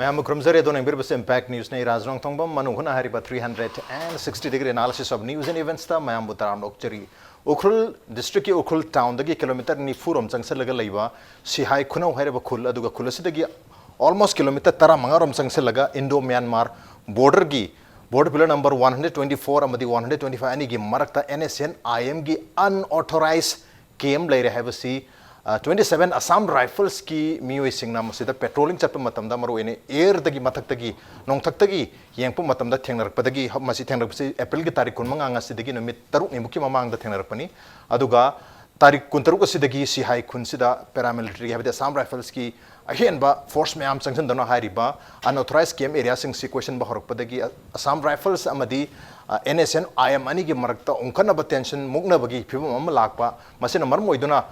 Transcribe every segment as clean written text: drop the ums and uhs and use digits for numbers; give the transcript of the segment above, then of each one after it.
Mayam Krumzare don't imbibus impact news ne Razrong Tongbam Manung Hutna hariba 360-degree analysis of news and events ta Mayam Butaram Lokchari Ukrul district Ukrul town dagi kilometer ni furum changsalaga laiba Sihai Kunau hariba khul aduga khulasidagi almost kilometer tara mangarom changsalaga Indo Myanmar border gi border pillar number 124 amadi 125 ani gi marakta NSCN IM gi unauthorized game laire habasi 27 Assam Rifles ki mioi singna masida patrolling chappa matamda maru ene air dagi mathak dagi nong thak dagi yengpu matamda thengnarak padagi masi thengnarak pasi April gi tarik kun manga ngasi dagi numit taruk ni muki mamang da thengnarak pani aduga tarik kun taruk asidagi si hai kun sida paramilitary habida Assam Rifles ki ahen ba force mayam changsan dana hariba unauthorized game area sing situation ba horak padagi Assam Rifles amadi NSN IM ani gi marakta ongkana ba tension mukna bagi phibam am lakpa masina marmoiduna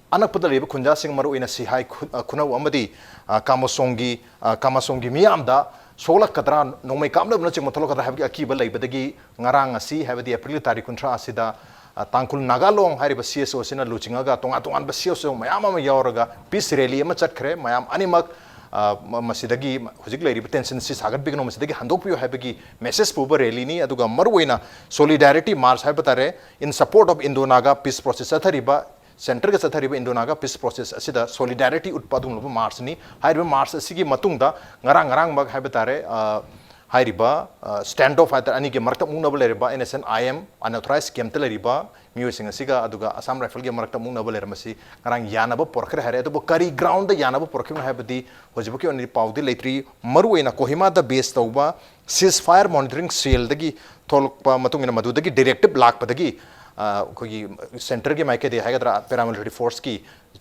anak pada leba kunja sing maru ina sihai kunau amadi kamasongi miyamda solak kadra nomai kamna bna ching matholo kadra habgi akiba leibadagi ngarang asi habdi April tarik kuntra asida tangkul nagalong hariba CSO sina luchinga ga tongan ba CSO mayam ama yauraga peace rally ama chatkre mayam animak masidagi hujik leiriba tension si sagat bigno masidagi handokpiyo habgi message puba rally ni aduga maruina solidarity march habatare in support of Indo-Naga peace process athariba Center ke sathariba Indo-Naga peace process asida solidarity utpadung loba Mars ni haiba Mars asigi matungda ngarang mag haibetare haiba standoff hatar ani ge marta mungna boleriba NSN IM unauthorized game teleriba miusing asiga aduga Assam Rifle ge marta mungna bolermasi ngarang yanaba porkhre hare adu kari ground da yanaba porkhim haibadi hojibuki oni paudi leitri maruina Kohima da base tauba ceasefire monitoring cell dagi tholpa matungina madudagi directive lakpadagi कोई centre के मायके दे हैगा paramilitary force की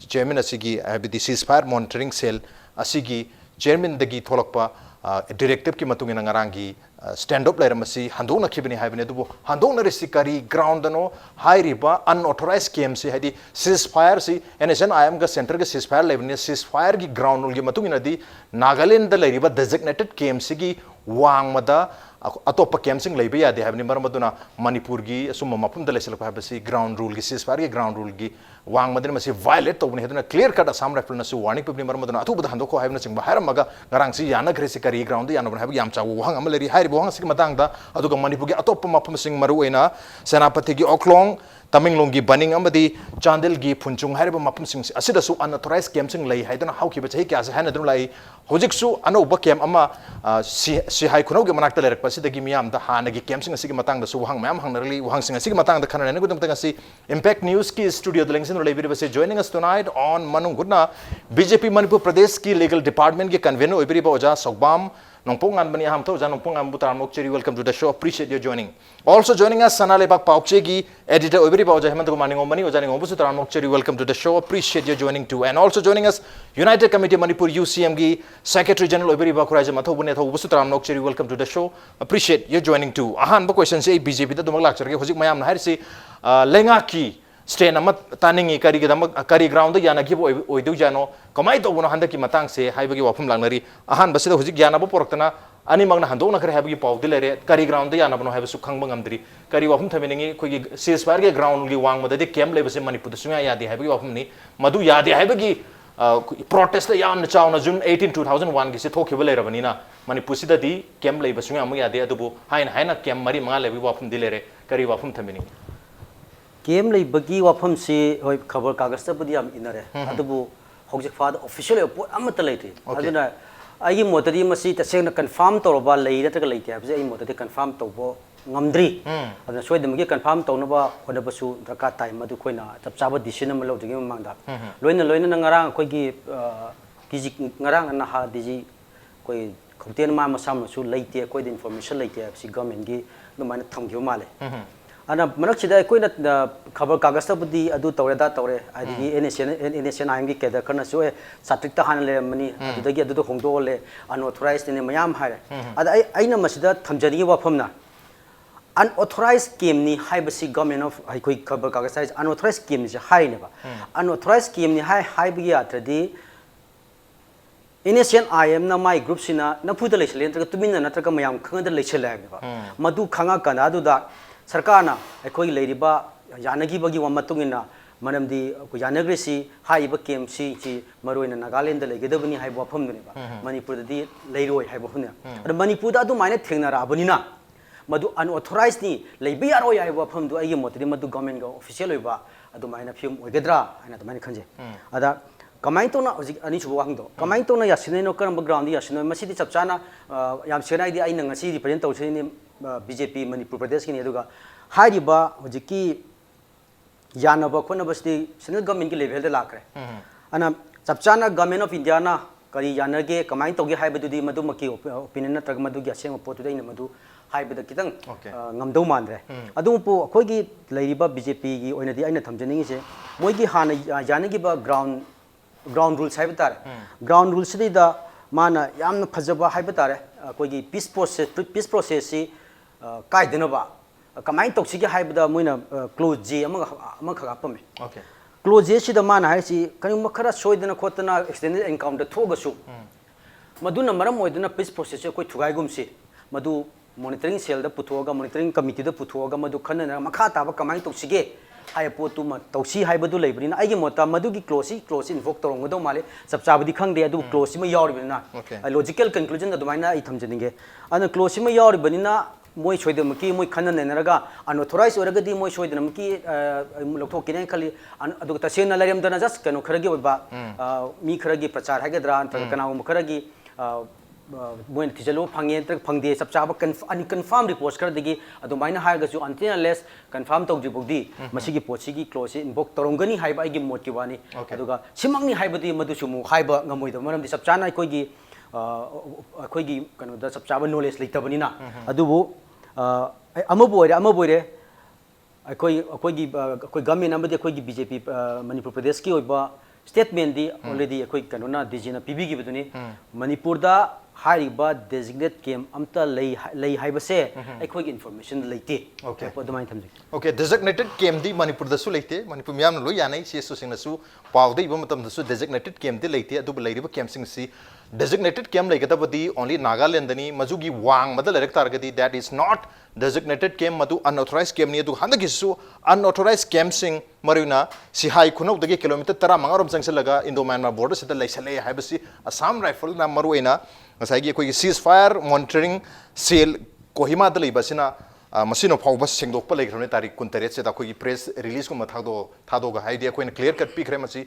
chairman असिगी हैबिदी ceasefire monitoring cell असिगी chairman दगी थोलकपा डायरेक्टिव की मतुंगिना ngaranggi stand up lairmasi handona khibini haibine dubu handona resikari ground no hairiba unauthorized game si hadi ceasefire si NSN IM ga center ga ceasefire leibne ceasefire gi ground gi matungina di Nagaland da lairiba designated game si gi wangmada atopa campsing leiba yade habni marmaduna Manipur gi summa mapum da lesel habasi ground rule gi ceasefire gi ground rule gi wangmadin masi violate tobni heduna clear cut Assam Rifle na su warning pibni marmaduna atu bada handoko habna chingba haramaga ngarang si yana gresi kari ground yana bana habi yam chawu wang amaleri hairi bo hang sig matangda aduga Manipur gi atopa mapum sing maruena senapati gi oklong Tamenglong gi banning amadi Chandel gi phunchung hariba mapum sing asida su unauthorized game sing lei haidana hauki ba chahi kya sa hana drum lai hojik su anoba kem ama si hai khunau gi manakta lerak pasida gi miyam da hana gi game sing asigi matang da su hang mayam hang narli hang sing asigi matang da khanana gudum tang asi Impact News ki studio dalengsin lei biri base joining us tonight on Manung Hutna BJP Manipur Pradesh ki legal department ki convener oibiri ba oja Sogbam Nongpongan bani ham tho jan nongpongan butaram okcheri welcome to the show appreciate your joining also joining us Sanale Bak Paukche gi editor oibiri ba oja Hemant Kumar Ningom bani oja Ningom butaram okcheri welcome to the show appreciate your joining too and also joining us United Committee Manipur UCM gi secretary general oibiri ba Khuraja Matho bune tho butaram okcheri welcome to the show appreciate your joining too ahan ba question se BJP da dumak lak charge hojik mayam na harisi lenga ki Strain amat taningi kari kari ground yana ki oidu jano kamai to bono handa ki matang se haibagi wafum langnari ahan basida hujik yana bo poroktana ani magna hando na kare haibagi pawdi lere kari ground yana bono haibu sukhang bangamdri kari wafum thameningi khoi ceasefire ge ground gi wang madade kem lebase Manipur sunga yadi haibagi wafum ni madu yadi haibagi protest ya na chauna June 18 2001 gi se thokhiba lerabani na Manipur sida di kem lebasunga am yadi adubu haina kem mari manga lebi wafum dilere kari wafum thameningi Game lay bagi wafam si hoy cover kagas ta budi am inare adubu hojik faad official report amata leite aduna ai motari masi ta seng confirm to ba leida ta leite abse ai motari confirm to bo ngamdri aduna soi dem gi confirm to no ba hoda basu raka time madu khoina chap chaba decision am lo dingi mangda loina ngarang khoi gi kiji ngarang na ha diji koi khotien ma masam su leite koi information leite si government gi no man thamgyo male ana manak chida koina khabar kagas ta budi adu tawre da tawre adi NSCN IM gi keda kana so satrik ta han le mani adu gi adu hongdo le unauthorized ne mayam haire ada aina masida thamjani wafam na unauthorized game ni haibasi government of ai koi khabar kagas size unauthorized game ni hai ne ba unauthorized game ni hai bi atradi NSCN IM na my group sina na phuda le chlen tra tumina na tra ka mayam khanga da le chela ba madu khanga kana adu da Sarkana, a koi lady ba यानगी बगी वा मतुंगिना मनमदी को यानग्रेसी हाइबा केम सी मरोइना नागालैंड लेगदबनी हाइबा वफमदनेबा मणिपुर दि लेरोय हाइबा वफमने अद मणिपुर दा माइने थेंगनाराबनिना मधु unauthorized नि लेबि यारोय हाइबा वफमदु आइगे मोतदि मधु government गा official होइबा अदु माइना फिल्म ओइगद्रा हाइना माइने खंजे अदा कमाइन तोना हजिक अनि सुबो वांगदो कमाइन तोना यासिनो करम ग्राउंड यासिनो मसिदि चपचाना याम सेनाइदि आइना ngasi represent तौसिनि BJP Manipur Pradesh की अदुगा हाइरिबा हजिकी यानब खोनबसदी सेंट्रल गवर्नमेंट की लेवल लाखरे अना चपचाना गवर्नमेंट ऑफ इंडिया ना करी यानगे कमाइन तौगे हाइबदुदी मधुमकी ओपिनियन नत्रग मधुगी असेंग पोतुदे इन मधु हाइबद कितंग ngамदौ मानरे अदुपो अखोगी लेरिबा बीजेपी की ओइनदी आइना थमजनिंगिसे मोइगी हाना यानगी बा ग्राउंड रूल्स हाइब तारे ग्राउंड रूल्स सिदा माना यामना फजबा हाइब तारे अखोगी पीस प्रोसेस सी काइदनबा कमाइन तौसिगे हाइबदा मोइना क्लोज जे अमा खगापमे क्लोज जे सिदा माना हाइसी कनिम खरा सोइदना खोतना एक्सटेंडेड एनकाउंटर थोगसु मधुना मरम ओइदना पीस प्रोसेस से कोइ थुगाइगुमसी मधु मॉनिटरिंग सेल दा पुथोगा मॉनिटरिंग कमिटी दा पुथोगा मधु खनना मखा ताबा कमाइन तौसिगे हाय पोतु म तौसी हाइबदु लेबरिना आइगे मोता मधुगी क्लोज इन्वोक तोरंगदो माले सबचाबदी खंगदे अदु क्लोज सिम यावरिबना लॉजिकल कंक्लूजन दा दुमाइना आई थमजनिगे अन क्लोज सिम यावरिबनिना मोई सोइदमकी मोई खननेनरगा अनऑथोराइज ओरगदी मोई सोइदनमकी लौथोकिने खली अदु तसेना लरिमदना जस्ट कनो खरगी ओबा मी खरगी प्रचार हागेद्रा अंत कनाउ खरगी मोइन थिजलो फंगे तक फंगदे सबचाब अनकन्फर्म रिपोर्ट्स खरदगी अदुमाइना हागसु अनटिनलेस कन्फर्म तौजिबुदी मसिगी पोचिगी क्लोज इन्वोक तोरंगनी हाइबा आइगी मोटकी वानी अदुगा सिमंगनी हाइबदी मधुसुमु हाइबा ngमोइद मरमदि सबचाना अखोगी अखोगी कनोदा सबचाब नॉलेज लेतबनिना अदुबु अमबोरे अखोगी गवर्नमेंट अमदि अखोगी बीजेपी मणिपुर प्रदेश की ओइबा स्टेटमेंट दी ऑलरेडी अखोई कनोना डीजीना पीबीगिबदुनी मणिपुर दा हारिबा डेजिग्नेट केम अमता लई हाइबसे अखोगी इन्फॉर्मेशन लेते ओके पदमाइन थमजे ओके डेजिग्नेटेड केम दी मणिपुर दसु लेते मणिपुर मियाम लो यानै सीएसओ सिंगनसु पावदे इबो मतम दसु डेजिग्नेटेड केम दी लेते अदु लेरिबा केम सिंग सी designated camp laigabadi only Nagaland dani majugi wang madal erectar gadi that is not designated camp madu unauthorized camp ni adu handagisu unauthorized camp sing maruna sihai khunau dagi kilometer 10 mangarom sangsalaga Indo Myanmar border sida laisale haibasi Assam rifle na maruina ngasai gi koi ceasefire monitoring cell Kohima da leibasina masino phawba sengdokpa legrone tarik 29 se da koi press release ko thado ga haidi koi clear cut pikre masi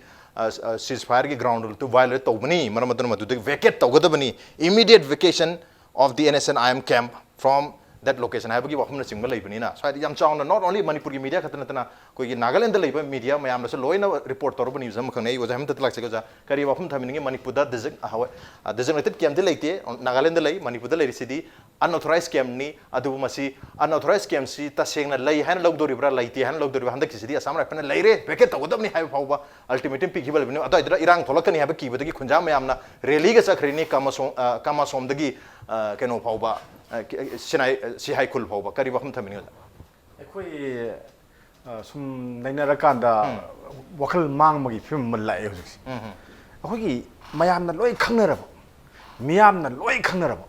ceasefire ki ground rule to violate tawbani maramadana madu vacate tawgadabani immediate vacation of the NSCN camp from that location haibagi wahumna singba leibani na so yam chauna not only Manipur ki media khatana koi Nagaland da leiba media mayam la loina report torba news am khanei wajam tatlak se ga kari wahum thaminge Manipur da designated camp de leite Nagaland da lei Manipur da lei sidi unauthorized camp ni adu masi unauthorized camp si ta sengna lei han logdori bra leite han logdori handak sidi Assam rifle leire vacate tawgadabni hai phawba ultimatum pikibal bini ado idra irang tholakani habe ki badagi khunja mayamna rally ga sakhrini kama somdagi keno phawba sihai kul phawba kari wahum thaminga अखोई सुम नैनरकांदा वखल मांगमगी film मल्लाए हुजिस अखोई मयामना लोय खंगनरब मियामना लोय खंगनरब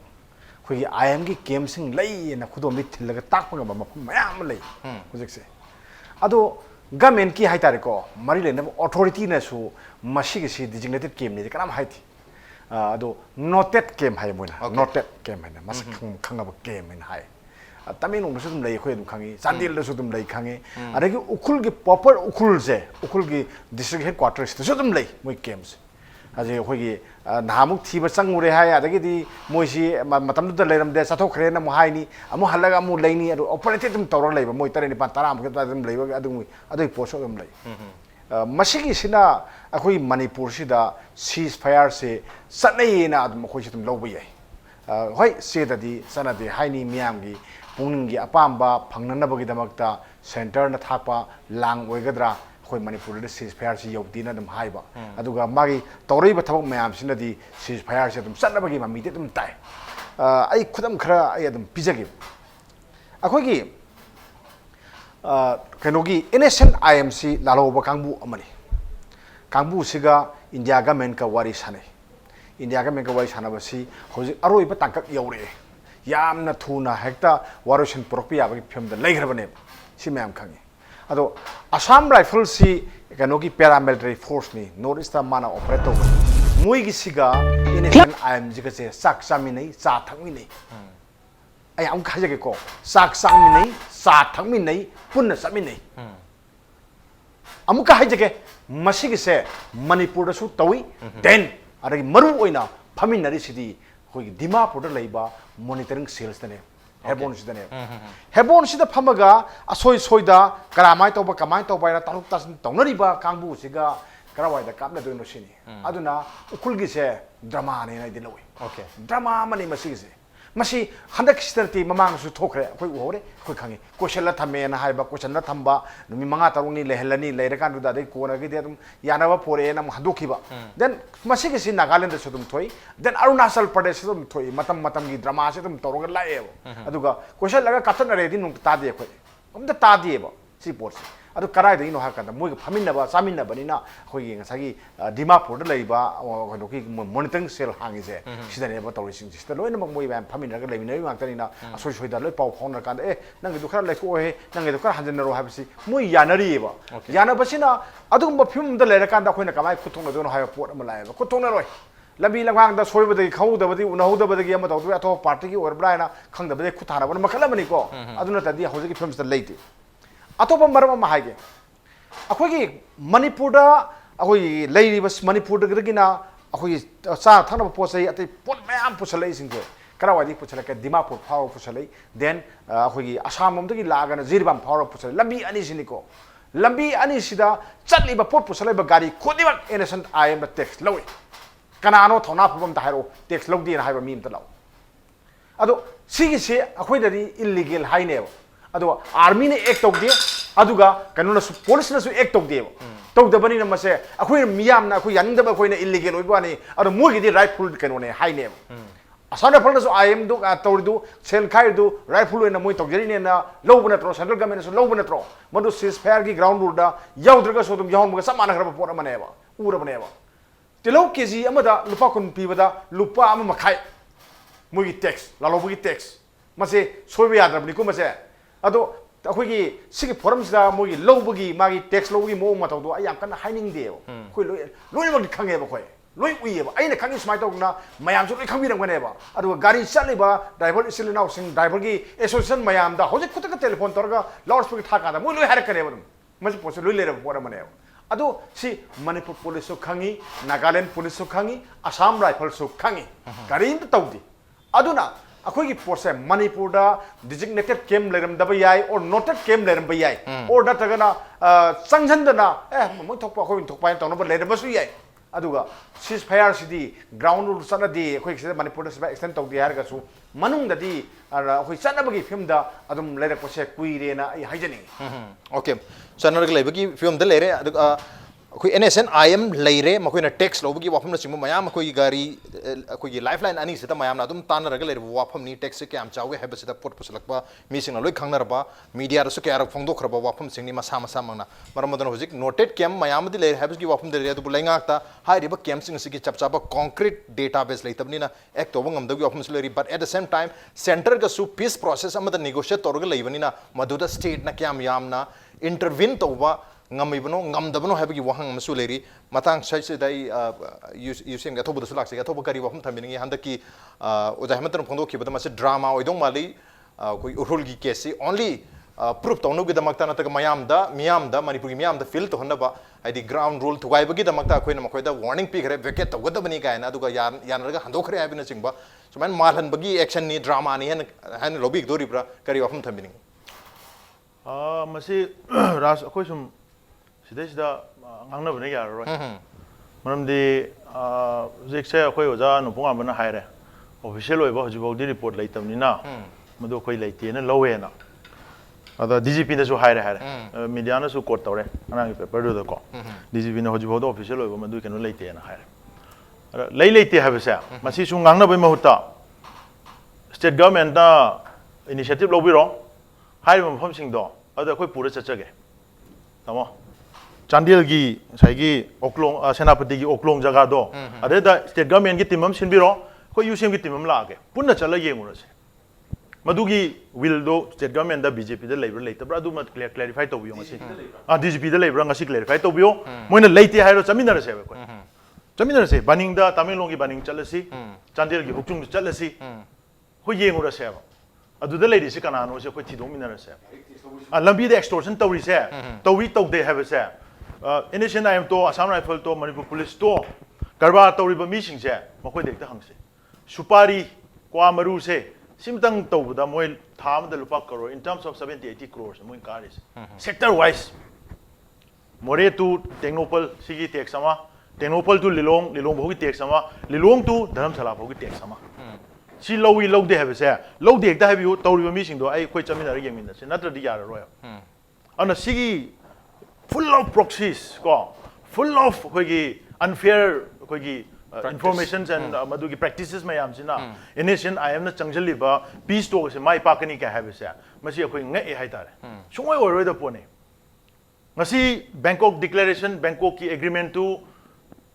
अखोई IM की केमसिंग लैना खुदोमि थिलगा ताकपगा मफम मयाम लै हुजिससे अदो government की हाइतारेको मरि लेना अथॉरिटी नसु मसिगिसि डिजिग्नेटेड केम नि कनाम हाइथि अदो नोटेड केम हाय मोना नोटेड केम हैना मस खंगब केम हैना हाय तमिलनाडु में तुम लई खोय तुम खांगे चांदिल में तुम लई खांगे अरे कि उखुल की प्रॉपर उखुल से उखुल की डिस्ट्रिक्ट हेडक्वार्टर्स तो तुम लई मोई कैंप्स अजे खोय की नामुक थी बसंग मुरे हाय अदगी दी मोइसी मतम तो लेरम दे साथो खरे न मोहाइनी अमु हल्लगा अमु लईनी अदो ऑपरेटिव तुम तौर लईबा मोई तरे नि पा तारा अमु तुम लईबा अदु पोस्ट तुम लई मसिगी सिना अखोई मणिपुर सिदा सीज फायर से सनैना अदम खोय तुम लौबा याय होय सेददी सनदे हाइनी मियामगी पुंगी अपाम्बा फंगनबगीदमक्ता सेंटर न थापा लांग ओइगद्रा खोय मणिपुर दे सीज फायर से यौदीना दम हाइबा अदुगा मागी तौरैबा थबक मयाम सिनदी सीज फायर से दम सनबगी ममीते दम ताय आई खुदम खरा आई दम पिजगी अखोगी कनोगी NSCN IMC लालोबा कांगबू अमनी कांगबू सिगा इंडिया गवर्नमेंट का वारी साने इंडिया गवर्नमेंट का वारी सानबसी होजि अरोइबा तांकक यौरे यामना थुना हेक्ता वारोशन पुरकपि याबगी फिल्म द लेग्रबने सि मैम खंगे अदो असम राइफल सी कनोगी पैरामिलिटरी फोर्स नि नॉर्थ ईस्ट माना ऑपरेट तो मुई की सिगा NSCN IM जिका से साक सामी नहीं सा थंगमी नहीं आई हम कहा जगह को साक सामी नहीं सा थंगमी नहीं पुण्य सामी नहीं हम कहा जगह मसीग से मणिपुर दसु तवी देन अरे मरु ओइना फमिनरी सिदी कोई दिमापुर लेबा मॉनिटरिंग सेल्स तने हेबोन सिदने हेबोन सिदा फमगा असोय सोयदा करामाय तोबा कमाय तोबा तारुक तास तौनरिबा कांगबु सिगा करावायदा कापना दोनो सिनी अदुना उकुलगी से ड्रामा ने नाय दिलोय ओके ड्रामा मनी मसीसे मसी हंदक सितरती ममांग सु थोखरे अखोय उहोरे अखोय खांगे क्वेश्चन ला थमे ना हायबा क्वेश्चन ला थंबा नुमि मंगा तरुंगनी लेहलनी लेरकान दुदा दे कोना गे दे यानाबा पोरे ना हदोखिबा देन मसी के सि नागालैंड से तुम थोई देन अरुणाचल प्रदेश से तुम थोई मतम मतम की ड्रामा से तुम तोरग लाएबो अदुगा क्वेश्चन लगा कतन रेदी नु तादे अखोय अमदा तादेबो सी पोर्स अदु कराय दे नो हाकन मोय फमिनबा सामिनबनिना अखोय ngसागी दिमापुर लेबा अखोय मॉनिटरिंग सेल हांगी से सिदनेबा तौरिसिंग सिस्टर लोइन मक मोय बाम फमिनरग लेबिनय माक्तनिना असोय सोयदा लोय पाव फाउनर कान ए नंगे दु खरा लेको हे नंगे दु खरा हंजनरो हाबसी मोय यानरिबा यानबसिना अदुगुम फिल्म द लेरकान दा अखोयना कमाय खुथोंग दोनो हाय पोट अमा लायबा खुथोंग रोय लबी लंगांग दा सोयबदगी खौदबदी उनहौदबदगी अमा तौदु अथो पार्टी की ओरब्रायना खंगदबदे खुथानाबन मखलमनि को अदुना तदी हौजकी फिल्म्स द लेति अतोप मरम अमा हागे अखोगी मणिपुर अखोई लेरिबस मणिपुर दगरगिना अखोई चा थनब पोसै अतै पोट मयाम पुसलै सिंगे करावादी पुसलै के दिमापुर फाव पुसलै देन अखोगी असम ममदगी लागना जिरबाम फाव पुसलै लंबी अनि सिनिको लंबी अनि सिदा चटलिबा पोट पुसलै बा गाड़ी खोदिबा NSCN IM टैक्स लवे कनानो थौना फुबम ताहारो टैक्स लौदी ना हाइबा मीम तलाव अदो सिगी से अखोइदरी इल्लीगल हाइनेबो अदो आर्मी ने एक तौदे अदुगा कनुना पुलिस ने एक तौदे तौदबनी न मसे अखोइ मियाम ना अखोइ यानिंदब अखोइना इल्लीगल ओइबानी अदो मोगिदि राइटफुल कनुने हाइनेबो असाना फलना सो IM दु तौरिदु सेल खाइदु राइटफुल ओइना मोइ तौजरिने ना लौब नत्रो सेंट्रल गवर्नमेंट सो लौब नत्रो मदु सीज फायर की ग्राउंड रूल दा याउद्रगा सो दुम याउन मगा समाना खरब पोर अमनेबा उरबनेबा तिलौ केजी अमदा लुपा कुन पीबदा लुपा अम मखाइ मोगी टैक्स लालोबगी टैक्स मसे सोइबा याद्रबनि को मसे अदो अखोगी सिगी फोरम सिदा मोगी लौबगी मागी टैक्स लौबगी मो मतौदो आई याम कन हाइनिंग देबो खोइ लोइ मग खंगेबो खोइ लोइ उइएबो आइना खंगी स्माइ तौना मयाम सु लोइ खंबिरंगनेबो अदो गाड़ी चलेबा ड्राइवर इसिलनाउ सिंग ड्राइवर की एसोसिएशन मयाम दा होजे खुतक टेलीफोन तोरगा लाउड स्पीकर थाका दा मो लोइ हारकनेबो मसे पोसे लोइ लेरबो पोर मनेबो अदो सी मणिपुर पुलिस सु खंगी नागालैंड पुलिस सु खंगी असम राइफल सु खंगी गाड़ी तौदी अदुना अखोगी पोर्से मणिपुर दा डिजिग्नेटेड कैम्प लेरमदब याय और नोटेड कैम्प लेरमब याय और नत्रगना संजंदना मो थोपा अखोई थोपा तौनब लेरबसु याय अदुगा सीज फायर सिदी ग्राउंड रूल सनदी अखोई से मणिपुर दा एक्सटेंड तौदी हारगसु मनुंगददी अखोई सनबगी फिल्म दा अदुम लेरकपसे कुइरेना आई हाइजनी ओके सनरग लेबगी फिल्म द लेरे अखोई NSCN IM लेरे मखोइना टैक्स लौबगी वाफम सिंग मयाम अखोई गाड़ी अखोई लाइफलाइन अनि सिदा मयाम अदुम तानरग लेरे वाफम नि टैक्स के आम चावे हेब सिदा पोट पुसलकबा मीसिंग लोइ खंगनरबा मीडिया रसु के आरक फोंदोखरबा वाफम सिंगनी मसा मसा मंगना मरमदन होजिक नोटेड कैम मयाम दि लेरे हेबस की वाफम दे अदु बुलाइंगाता हाइरिबा कैम सिंग सिगी चपचाबा कंक्रीट डेटाबेस लेतबनिना एक तोबंग अमदगी वाफम सिलेरी but at the same time centre का सु पीस प्रोसेस अमद नेगोशिएट तोरग लेबनिना मधुदा स्टेट ना क्याम यामना इंटरवीन तोबा ngamibono ngamdabano habigi wahang masu leri matang sai sai dai using ga thobu sulak se ga thobu kari wahum thamini handaki oja hematan phondo ki badama se drama oidong mali koi urul gi case only proof tawnu gi damakta na ta mayam da manipur gi miyam da feel to honaba adi ground rule thugai bagi damakta koina makhoi da warning pi gre vacate tawgadabani ka na aduga yan raga handokre habina chingba suman malhan bagi action ni drama ni han lobby dori bra kari wahum thamini masi ras akoi sum सिदा ngang bane ya ro maram di jekse khoi oja nupung amana haire official oi ba hojibo di report laitamni na madu khoi laite na lowe na ada DGP na su haire media na su court tawre ana paper do ko DGP na hojibo do official oi ba madu kenu laite na haire laite ha besa masi su ngang na bai mahuta state government na initiative lobi ro haire mafam sing do ada khoi pura chachage tamo Chandil gi saigi oklong senapati gi oklong jaga do ade da state government gi timam sinbiro ko UCM gi timam la ge punna chala ye ngura se मधुगी विल दो state government दा BJP दा लेबर लेतब्रा अदु मत clarify तौबियो ngasi डीजीपी दा लेबर ngasi क्लैरिफाई तौबियो मोइना लेते हाइरो चमिनरसे बे कोइ चमिनरसे बानिंग दा तमिलनाडु की बानिंग चलसी चांदेल की हुक्चुंग चलसी हो येंगुरसे बा अदुदा लेरिसे कनानो से कोइ थिदोमिनरसे लंबी दा एक्सटोर्शन तौरिसे तौरी तौदे हैबसे NSCN IM तो असम राइफल तो मणिपुर पुलिस तो करबा तौरिबा मीसिंगसे मखोइ देखता हंगसे सुपारी क्वा मरु से सिमतंग तौबदा मोइ थामदा लुपा crore in terms of 70-80 crores मोइ कारिस sector wise मोरे टू टेक्नोपल सिगी टैक्स अमा टेक्नोपल टू लिलोंग भोगी टैक्स अमा लिलोंग टू धर्मशाला भोगी टैक्स अमा सी लौई लौदे हैबसे लौदे एकदा हैबियो तौरिबा मीसिंगदो आई कोइ चमिनार येंगमिनसे नत्रदि याररोय अन सिगी full of proxies ko full of koigi unfair koigi informations and madugi practices mayam sina NSCN IM na changjali ba peace talk se mai pakani ka have se masi khoi ngai hai tare sungoi oroi da pone ngasi Bangkok declaration Bangkok ki agreement to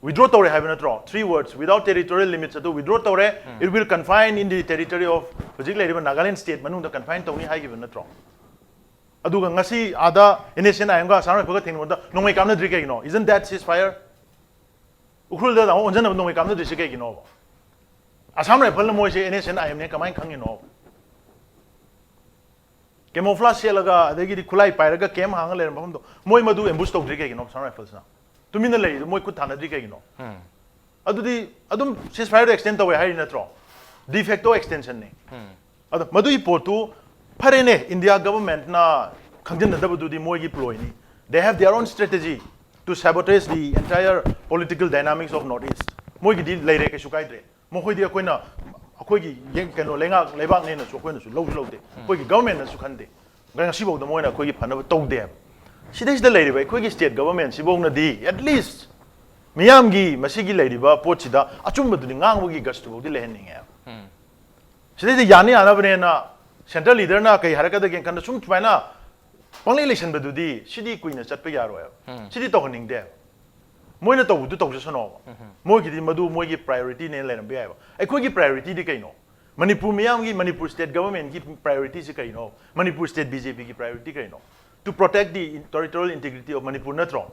withdraw tore have na tro 3 words without territorial limits to withdraw tore it will confine in the territory of particularly Nagaland state manung da confine tawni hai gi na tro aduga ngasi ada NSCN IM ga saroi phaga thing da nongmai kamna dri ke no isn't that ceasefire ukhul da on jana nongmai kamna dri ke no asam rifle moi se NSCN IM ne kamai khangi no camouflage se laga adagi di khulai pairaga kem hang le ram do moi madu ambush tok dri ke no asam rifles na tumina le moi ku thana dri ke no adudi adum ceasefire extend tawe hai na tro de facto extension ne adu madu I portu Parene India government na Kangjin Dabududi Moigi ploy ni. They have their own strategy to sabotage the entire political dynamics of Northeast. Moigi di leire ke sukai dre. Mohoi dia koina akoigi yeng kano lenga lebak ne na su koina su low de. Koigi government na su khande. Ganga sibog da moina koigi phana tog de. Sidais da leire bai koigi state government sibog na di at least miyam gi masigi leire ba pochida achum badu ni ngang bogi gastu bog di lehening ya. Sidais da yani ana bane na Central leader na kai haraka da gen kan sum tpaina pangli election badudi sidi kuina chatpa yaro ya sidi to honing de moina to du to sono moi gi di madu moi gi priority ne leram be ba ai ko gi priority di kai no Manipur miyam gi Manipur state government gi priority si kai no Manipur state BJP gi priority kai no to protect the territorial integrity of Manipur natro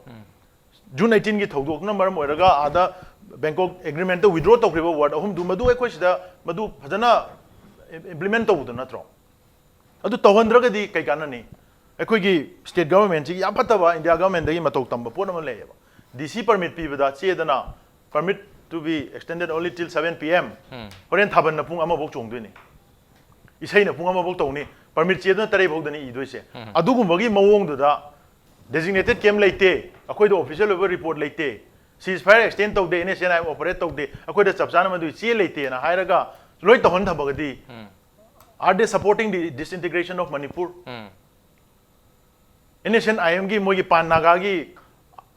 June 18 gi thodok na maram oiraga ada Bangkok agreement to withdraw to kriba word ahum du madu ai ko sida madu phajana implement to du natro adu tawhandraga di kai kana ni ekoi gi state government ji yapataba India government dagi matok tamba pona ma leyeba DC permit pi bada che dana permit to be extended only till 7 PM horen thaban na pung ama bok chong dui ni isai na pung ama bok tawni permit che dana tare bok dani idoi se adu gum bagi mawong du da designated camp leite akoi do official level report leite ceasefire extend to de NSCN operate to de akoi da chapchana ma du che leite na hairaga loi tawhan thabagadi Are they supporting the disintegration of Manipur? NSCN IM gi mogi pan naga gi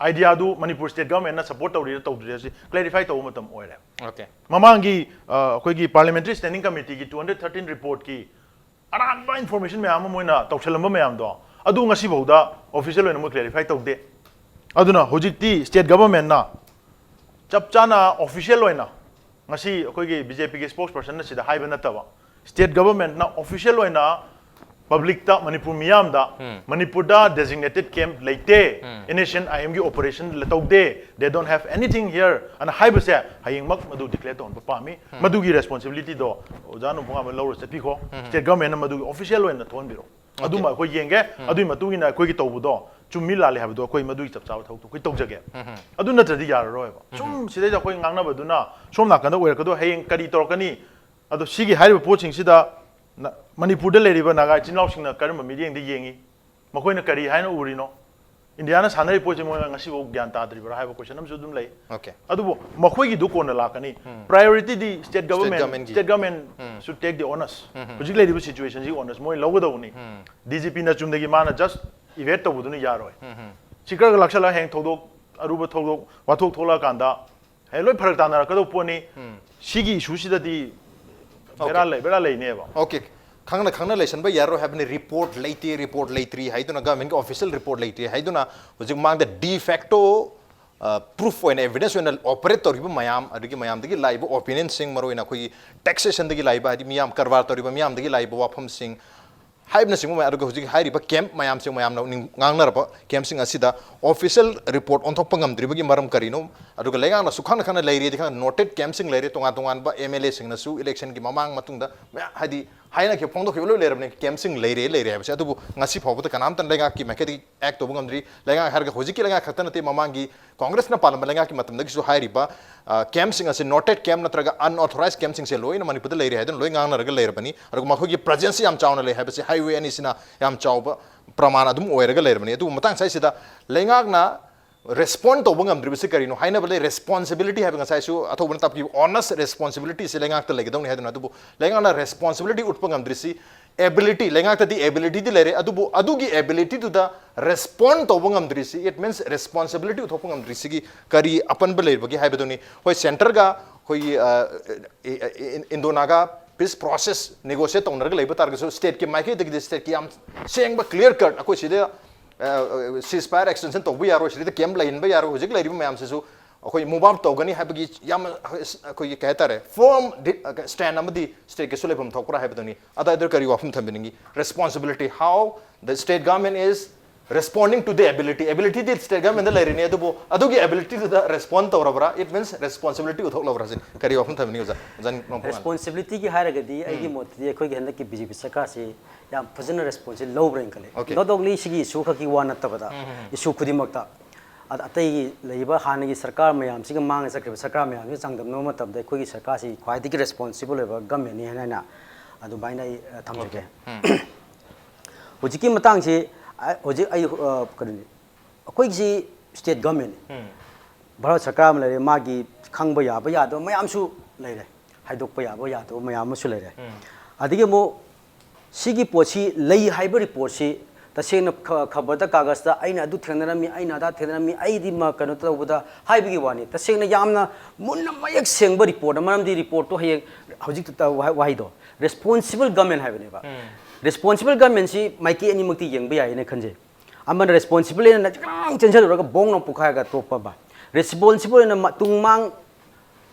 idea du Manipur state government na support tawri tawdri si clarify taw matam oire. Okay. Mamang gi koi gi parliamentary standing committee gi 213 report ki arangba information me am moina tawchelamba me am do adu ngasi boda official oina mo clarify tawde aduna hojikti state government na chapchana official oina ngasi koi gi BJP gi spokesperson na sida haiba na tawa State government na official oina public ta Manipur miyam da Manipur da designated camp leite NSCN IM gi operation letaude they don't have anything here and haiba se haying mak madu declare ton pa mi madu gi responsibility do ojanu bunga ma lawro se piko state government na madu official oina thon biro adu ma ko yenge adu ma tu gi na ko gi tawbu do chummi la le habdo ko madu gi chap chaw thau ko tawjage adu na tradi yar roi ba chum sidai ja ko ngang na badu na som na kan da wer ko do haying kari tor kani ado sigi haiba poching sida Manipur da leriba naga chinlaw singna karma meeting de yengi makoina kari haina uri no India na sanai poching mo ngasi bo gyan ta dri ba haiba question am sudum lai Okay. adu makoi gi du ko na la kani priority di state government should take the honors particularly leriba situation ji honors moi logo da uni DGP na chum de gi mana just event to buduni yaroi sikar ga lakshala heng thodok aruba thodok wathok thola kanda heloi pharak ta na ka do poni sigi issue sida di Bera lay ne ba. Okay. Khangna lesson ba yaro have report late report late 3 haiduna government official report late haiduna hojik mang the de facto proof or evidence when operate or mayam adigi mayam digi live opinion sing maro ina koi taxation digi live adi miyam karwar tori miyam digi live wafam sing haibna singu mai aduga hujigi hairi ba camp mayam sing mayam na ngangnar ba camp sing asida official report on thok pangam dribagi maram karino aduga lengang na sukhana khana leiri dikha noted camp sing leiri tonga tongan ba MLA sing na su election ki mamang matungda hadi haina ke phongdo khilo leirabne camp sing leire habse adubu ngasi phawbata kanam tan lenga ki makedi act to bungam dri lenga harga hojiki lenga khatana te mamangi congress na palam lenga ki matam dagi su hairi ba camp sing ase noted camp natraga unauthorized camp sing se loina manipur leire hadan loi ngang na raga leirabani adugu makho ki presence yam chauna le habse highway ani sina yam chauba praman adum oiraga leirabani adu matang sai sida lenga na respond to bungam dribisi karino haina bale responsibility having a saisu athobun tap ki honest responsibility se lenga ta legidong ni haduna adu lenga na responsibility utpangam drisi ability lenga ta di ability di lere adu gi ability to the respond to bungam drisi it means responsibility uthopangam drisi gi kari apan bale bagi haibadoni hoi center ga hoi indonaga peace process negotiate tongnar ga leiba targa state ki maike de state ki am seng ba clear cut akoi sida ceasefire extension to we are the camp line by yaro hujik lari mayam se su akoi mobile to gani habagi yam akoi kahta re firm stand amadi state ke sulebam thokra habadoni ada idir kari wafum thambingi responsibility how the state government is responding to the ability the state government the lari ne adu gi ability to the respond to rabra it means responsibility uthok labra sin kari wafum thambingi jan responsibility ki haragadi aigi mot di akoi gi handak ki BJP sarkar se yam fazana responsibility low brain kale not only sigi issue khaki wa natabada issue khudimakta atai leiba hanagi sarkar mayam siga mang sakre sarkar mayam si changdam no matab da khoi gi sarkar si khwai di responsible ba government ni hana na adu baina thamjage hojiki matang si hojik ai kadini khoi gi state government bharat sarkar ma lere magi khangba ya ba ya do mayam su leire haidok pa ya ba ya do mayam su leire adige mo sigi pochi lei haiba report si tasena khabar da kagas da aina adu thenarami aina da thenarami aidi ma kanu tawda haibigi wani tasena yamna munna mayak sengba report maram di report to haye hojik ta wahi do responsible government haibane ba responsible government si maiki ani mukti yengba yaine khanje amana responsible na jang chenjal ro ga bong no pukha ga topa ba responsible na tungmang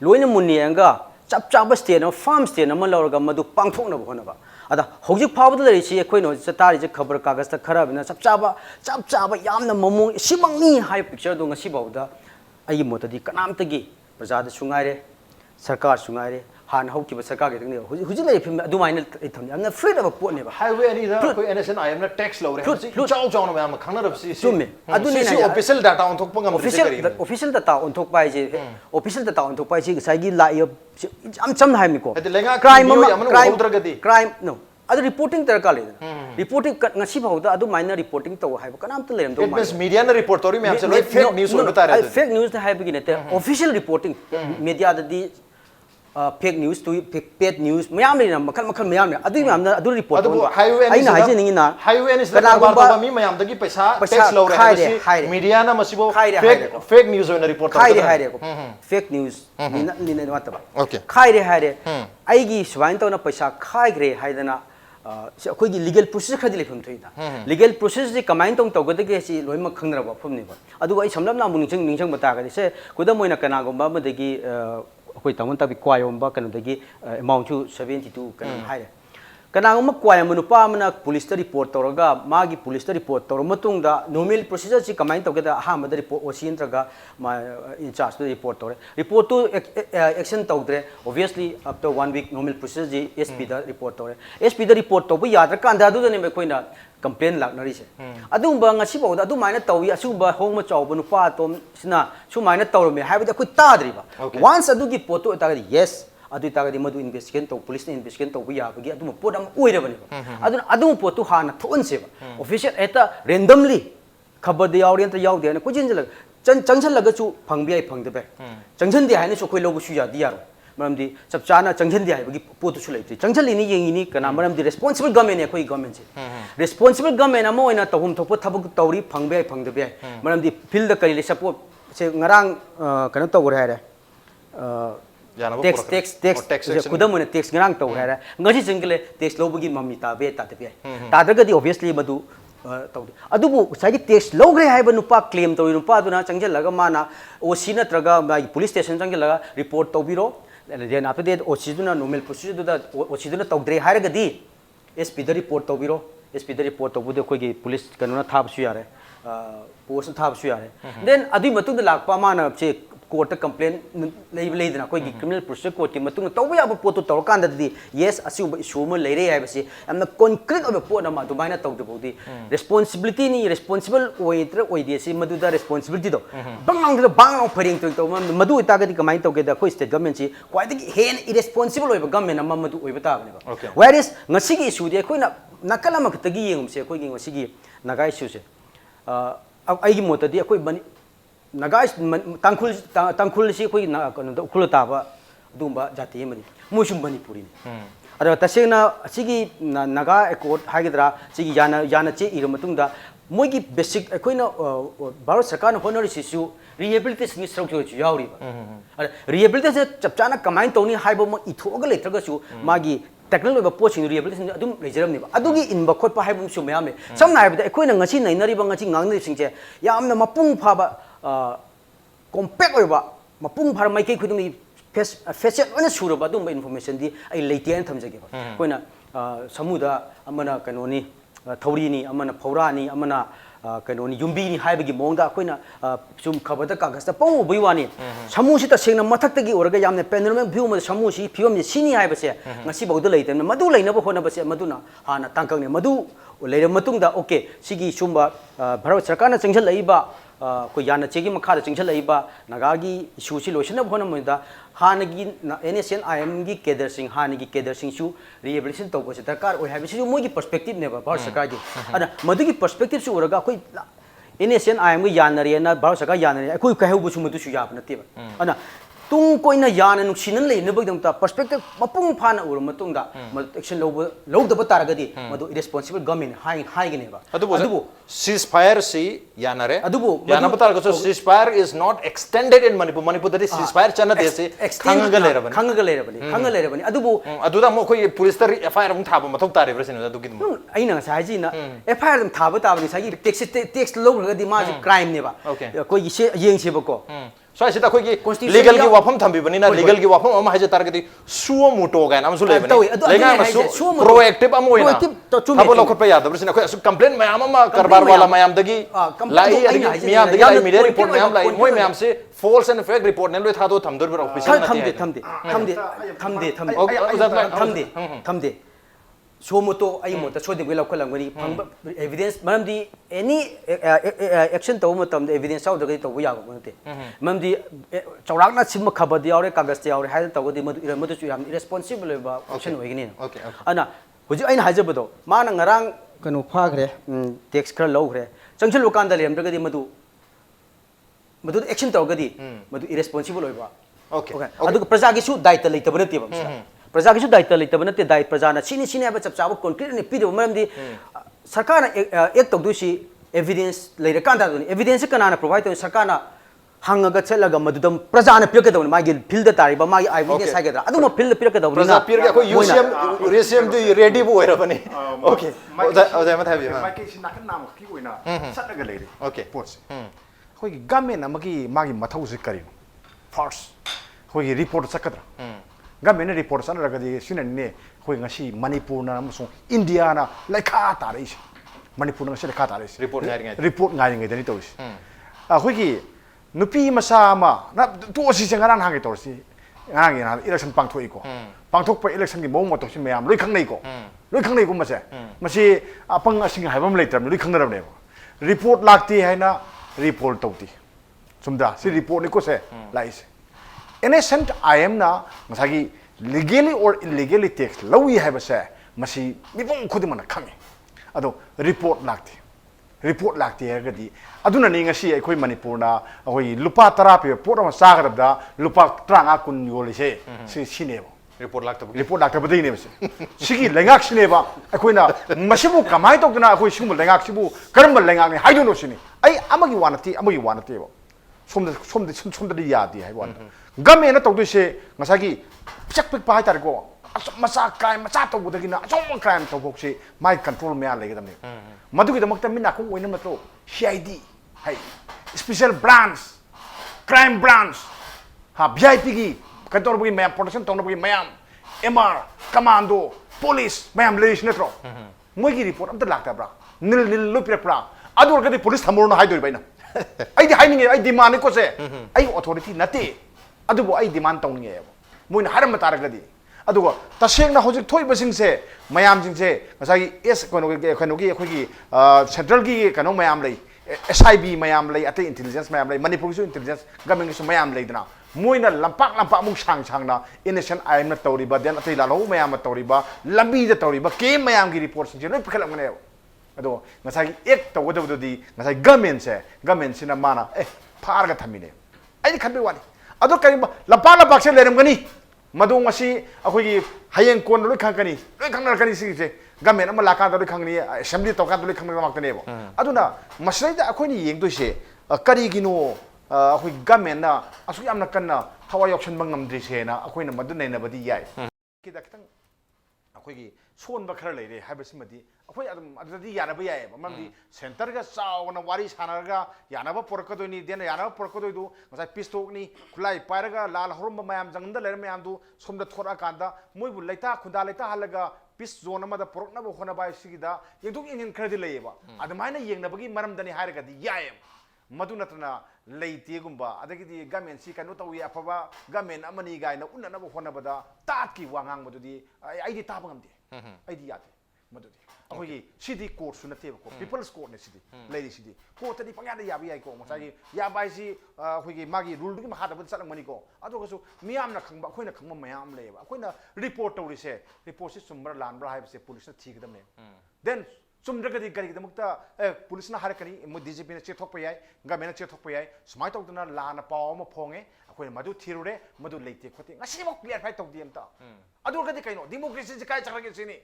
loina munianga chap chap state no farm state na ma lawga madu pangthok na bhona ba ada hojik phawda lari si ekhoi no satari je khabar kagas ta khara bina chap chaba yamna mamung simang ni hai picture do ngasi bawda ai motadi kanam tagi prajada sungaire sarkar sungaire han hauki ba sarkar ge tang ne hujik lari phim adu maina tham amna free of pot ne ba highway ani da koi NSCN I am na tax law re chau chau no am khangna rab si summe adu ne si official data on thok pangam official data on thok pai je official data on thok pai je sai gi la am cham hai mi ko crime no adu reporting tar ka le reporting ngasi bawda adu minor reporting to hai kanam to lem do it means media na report tori me am se loi fake news on bata re fake news hai begin te official reporting media da di fake news to paid news mayam le makhal mayam le adu mayam na adu report adu highway ani ai na haje ningi na highway ani sa ba ba mi mayam da gi paisa tax law re media na masibo fake news on report khai re ko fake news ni na mata ba okay khai re ai gi swain to na paisa khai gre haidana अखोई legal process खदी लेफम थोइदा legal process जे कमाइन तों तोगद के सी लोइम खंगरबा फमने बा अदु आई समलम ना मुनिंग निंग बता गदि से कुदा मोइना कनागोबा मदगी अखोई तमन तबि क्वायोमबा कनदगी अमाउंट 72 कन हाइरे कनागोम क्वायम नुपा मना पुलिस ता रिपोर्ट तोरगा मागी पुलिस ता रिपोर्ट तोर मतुंगदा नॉर्मल प्रोसीजर सी कमाइन तोगदा हा मद रिपोर्ट ओसी इंत्रगा मा इंचार्ज तो रिपोर्ट तोरे रिपोर्ट तो एक्शन तौद्रे obviously after 1 week normal procedure जी एसपी दा रिपोर्ट तोरे एसपी दा रिपोर्ट तो यादर कांदा दु ने कोइना कंप्लेन लाकनरी से अदुंबा ngasi bawda adu maina tawi asuba hongma chawba nupa tom sina su maina tawrme haibada koi tadriba once adu gi poto ta yes adu tagadi madu investigate to police ne investigate to ya bagi adu pot am oire bani adu pot tu hana thon se official eta randomly khabar de yaw ta yaw de na kujin jala changchal laga chu phangbi ai phangde be changchan de haina so khoi lobu su ya di yaro maram di chap chana changchan de ai bagi pot su lai changchal ni yengi ni kana maram di responsible government ne khoi government se responsible government amo ina tahum thop thabuk tawri phangbe ai phangde be maram di field da kari le support se ngarang kana tawur ha re tax kudam ne tax ngarang to ha ra ngasi single tax lobagi mammi ta be ta te be ta daga di obviously madu तौदे अदुबु साइगी tax लौग्रे हाइबा नुपा claim तौई नुपा दुना चंगजलगा माना ओसी नत्रगा मागी पुलिस स्टेशन चंगजलगा रिपोर्ट तौबिरो देन आफ्टर दैट ओसी दुना नॉर्मल प्रोसीजर दुदा ओसी दुना तौद्रे हाइरगदी एसपी द रिपोर्ट तौबिरो एसपी द रिपोर्ट तौबुदे कोगी पुलिस कनुना थाबसु यारे पोस्ट थाबसु यारे देन अदुई मतुंग लाकपा माना से कोर्ट कंप्लेन लेना कोई क्रिमिनल प्रोसीजर कोर्ट की मतुंग तौबा याबा पोतो तौरकांददी यस असिबा इशू म लेरे हाइबसे यामना कॉन्क्रीट ओबे पोना मा दुबाइना तौदबोदी रिस्पांसिबिलिटी नि रिस्पांसिबल ओइत्र ओइदेसी मदुदा रिस्पांसिबिलिटी दो बांग फरिंग तो मदु इतागदी कमाइन तौगेदा कोई स्टेट गवर्नमेंट सी क्वाइदगी हेन इरेस्पांसिबल ओइबा गवर्नमेंट अमा मदु ओइबा ताबनेबा वेयर इज ngasiगी इशू दे कोइना nakala ma khitagi yengumse koi gi ngasi naga issue se ai gi motadi koi naga tangkhul si koi na khul ta ba dumba jati mani musum manipuri ni ara tasena sigi naga accord hagidra sigi yana che ira matung da moi gi basic koi na bharat sarkar na honori sisu rehabilitation ni structure chu yauri ba ara rehabilitation chapchana kamain toni haibo ma ithoga letraga su magi technical poaching rehabilitation adum lejeram ni adugi inba khotpa haibum su mayam me samna haibda ekoina ngasi nainari ba ngasi ngangnari singche yamna mapung phaba compact oiba mapung phar maikei khudungi facet ona suraba adum information di ai leite an thamjage ba koina samuda amana kanoni thauri ni amana phaura ni amana kanoni yumbi ni haibagi mongda koina sum khabada kagasta pau buiwani samu si ta sengna mathak tagi oraga yamne panoramic view ma samu si phiom ni sini haibase ngasi bauda leite madu leina ba hona base maduna hana tangkang ne madu leira matungda okay sigi sumba bharat sarkar na chengchal leiba ko yana chegi makha da chengchal leiba nagagi issue si loisna hona moida hanagi NSCN IM gi keder sing hanagi keder sing su rehabilitation to ko sarkar oi habi su moi gi perspective ne ba bharat sarkar gi ana madu gi perspective su oraga koi NSCN IM gi yanari na bharat sarkar yanari koi kahu bu su madu su yab na te ba ana tung koina yana nuksinan le ne bagdam ta perspective mapung phana ur matungda action lobda bataragadi madu irresponsible government hai gine ba adubu ceasefire si yanare adubu yana batar ko ceasefire is not extended in Manipur that is ceasefire chana dese khanga le rabani adubu aduda mo koi police tar FIR mu thaba mathok tare presin adu gid aina sa ji na FIR dum thaba tabani sa gi tax logragadi ma crime ne ba koi se yeng se ba ko so asita koi gi legal gi wafam thambi bani na legal gi wafam ama haje targadi suo muto ga na amsu le bani lega masu proactive am hoina thabo lokot pa yada brisina koi complaint mayam ma karbar wala mayam dagi lai miyam dagi lai media report mayam lai moi mayam se false and fake report ne loi thado thamdor ber official na thamde so moto ai mota so de wela kholangani evidence manam di any action to matam de evidence out de to ya ba te manam di chawrak na sim khabadi aure kagas te aure ha to di madu chu yam irresponsible ba action hoigini ana hoji aina hajabado mana ngarang kanu phagre tax khar logre changchal wakanda lem de madu action to gadi madu irresponsible hoiba okay adu praja gi su daita leitabane te ba प्रजा की दायित्व लेते नते दायित्व प्रजा सिनी चप चाब concrete ने पीद मरमदी सरकार एक तौदुसी एविडेंस लेरकांदा एविडेंस कनाना प्रोवाइड तौन सरकार हंगगा चलगा मदुदम प्रजा ने पिरकदवन मागी फील्ड तारिबा मागी आईविनेस हागेदा अदुम फील्ड पिरकदवन प्रजा पिरगा को यूसीएम दि रेडी बो होइरबनी ओके ओजा मत हाबि मागी सिनाखन नाम की होइना सटगा लेरे ओके पोर्स खोई गवर्नमेंट अमगी मागी मथौ से करिनो फर्स्ट खोई रिपोर्ट सकदरा गवर्नमेंट रिपोर्ट सनरगदी सिनने खोई ngasi Manipur na amsong India na laikha tarais Manipur na laikha tarais report ngai dani tois khoi gi nupi masa ma na to si sengaran hangi torsi ngang na election pangthoi ko pangthok pa election gi mong moto si mayam loi khangnei ko mase apang asing haibam leitam loi khangnaram ne report lakti haina report tauti sumda si report ni ko se lais NSCN IM na masagi legally or illegally tax lawi hai basa masi mibong khudimana khangi ado report lakti hai gadi aduna ni ngasi akhoi Manipur na ahoi lupa 10 pe pot ma sagadabda lupa 30 kun yoli se si sinebo report lakta badai ne basa sigi lengak sineba akhoi na masibu kamai tokna akhoi simu lengak sibu karamba lengak ni haido no sini ai amagi wanati ba somda di yadi hai wan game na tawdu se ngasagi chak pik pa tar ko मचा crime मचा तौबदगिना अचौब crime तौबोक्से माइ control मया लेगदमने मदुगिदमक्ता मिनाखुम ओइनम नत्रो CID हाय स्पेशल ब्रांच क्राइम ब्रांच हा VIP की कंट्रोल मैम प्रोटेक्शन तौनबगी मैम MR कमांडो पुलिस मैम लेस नत्रो मोइगी रिपोर्ट अमता लाक्ताब्रा निल निल लुपिरप्रा अदुरगदि पुलिस थमरुनो हाइदोरि बाइना आइदि हाइनिंगे आइ डिमांड कोसे आइ अथॉरिटी नते अदुबो आइ डिमांड तौनिंगे मोइना हारम तारगदि अदुगो तसेंगना होजिक थोइबसिंगसे मयामसिंगसे ngसाई एस कोनोगी अखोगी सेंट्रल की कनो मयाम लई SIB मयाम लई अते इंटेलिजेंस मयाम लई मणिपुर सु इंटेलिजेंस गवर्नमेंट सु मयाम लईदना मोइना लंपाक मुक सांगना इनेशन आइम न तौरिबा देन अते लालो मयाम तौरिबा लंबी द तौरिबा के मयाम की रिपोर्ट सिंजे लोइ पखलमने अदो ngसाई एक तौगदबदुदी ngसाई गवर्नमेंट सिना माना फारगा थमिने आइ खनबे वानी अदो कई लंपाक से लेरमगनी मदों असी अखोगी हयें कोन लोइ खंगकनी लोइ खंगनरकनी सिसे गवर्नमेंट अमा लाकान लोइ खंगनी असेंबली तौकान लोइ खंगनरमाक्तनेबो अदुना मसलैदा अखोनी येंगदोइसे करिगिनो अखोई गवर्नमेंट ना असु यामना कन्ना थवा योक्सन बंगमद्रिसेना अखोइना मदु नैनबदी याय किदा खतंग अखोगी सोनबा खरा लेरे हाबसिमदी अखोई अदुदी यानबा याय ममदी सेंटर का चावना वारी सानरगा यानबा पोरकदोनी देन यानबा पोरकदोइदु ngसाई पिस्तोकनी खुलाई पारगा लाल हरुम मयाम जंगदा लेर मयामदु सोमदा थोरा कांदा मोइबु लैता खुदा लैता हलगा पिस जोन अमदा पोरकनबो होनबा सिगिदा येंदुक इंजन खरदि लेयबा अदमाइना येंगनबगी मरमदनी हारगदी याय मधु नतना लेतेगुंबा अदगिदी गवर्नमेंट सी कनो तौई अफबा गवर्नमेंट अमनी गायना उन्ननबो होनबदा ताकी वांगांग मदुदी आइदी ताबंगमदे आइदी याते मदुदी अखोगी सिटी कोर्ट सु नतेबो को पीपल्स कोर्ट ने सिटी लेडी सिटी कोर्ट तदी पंगादा याबी याई को मसागी याबाइसी अखोगी मागी रूल दुगी मखादा बद चलंगमनी को अदोगसु मियामना खंबा अखोइना खंबा मयाम लेबा अखोइना रिपोर्ट तौरिसे रिपोर्ट से सुमर लानब्रा हाइबसे पुलिस ना थीगदमने देन चुमद्रगदी करिगदमक्ता पुलिस ना हारकनी मो DGP ने चेथोकप याय गवर्नमेंट चेथोकप याय समाय तौदना लाना पाव अमा फोंगे अखोइना मदु थिरुरे मदु लेते खोते ngasiबो क्लियरफाई तौदि अमता अदुरगदी कइनो डेमोक्रेसी जे काय चखरगे सिनी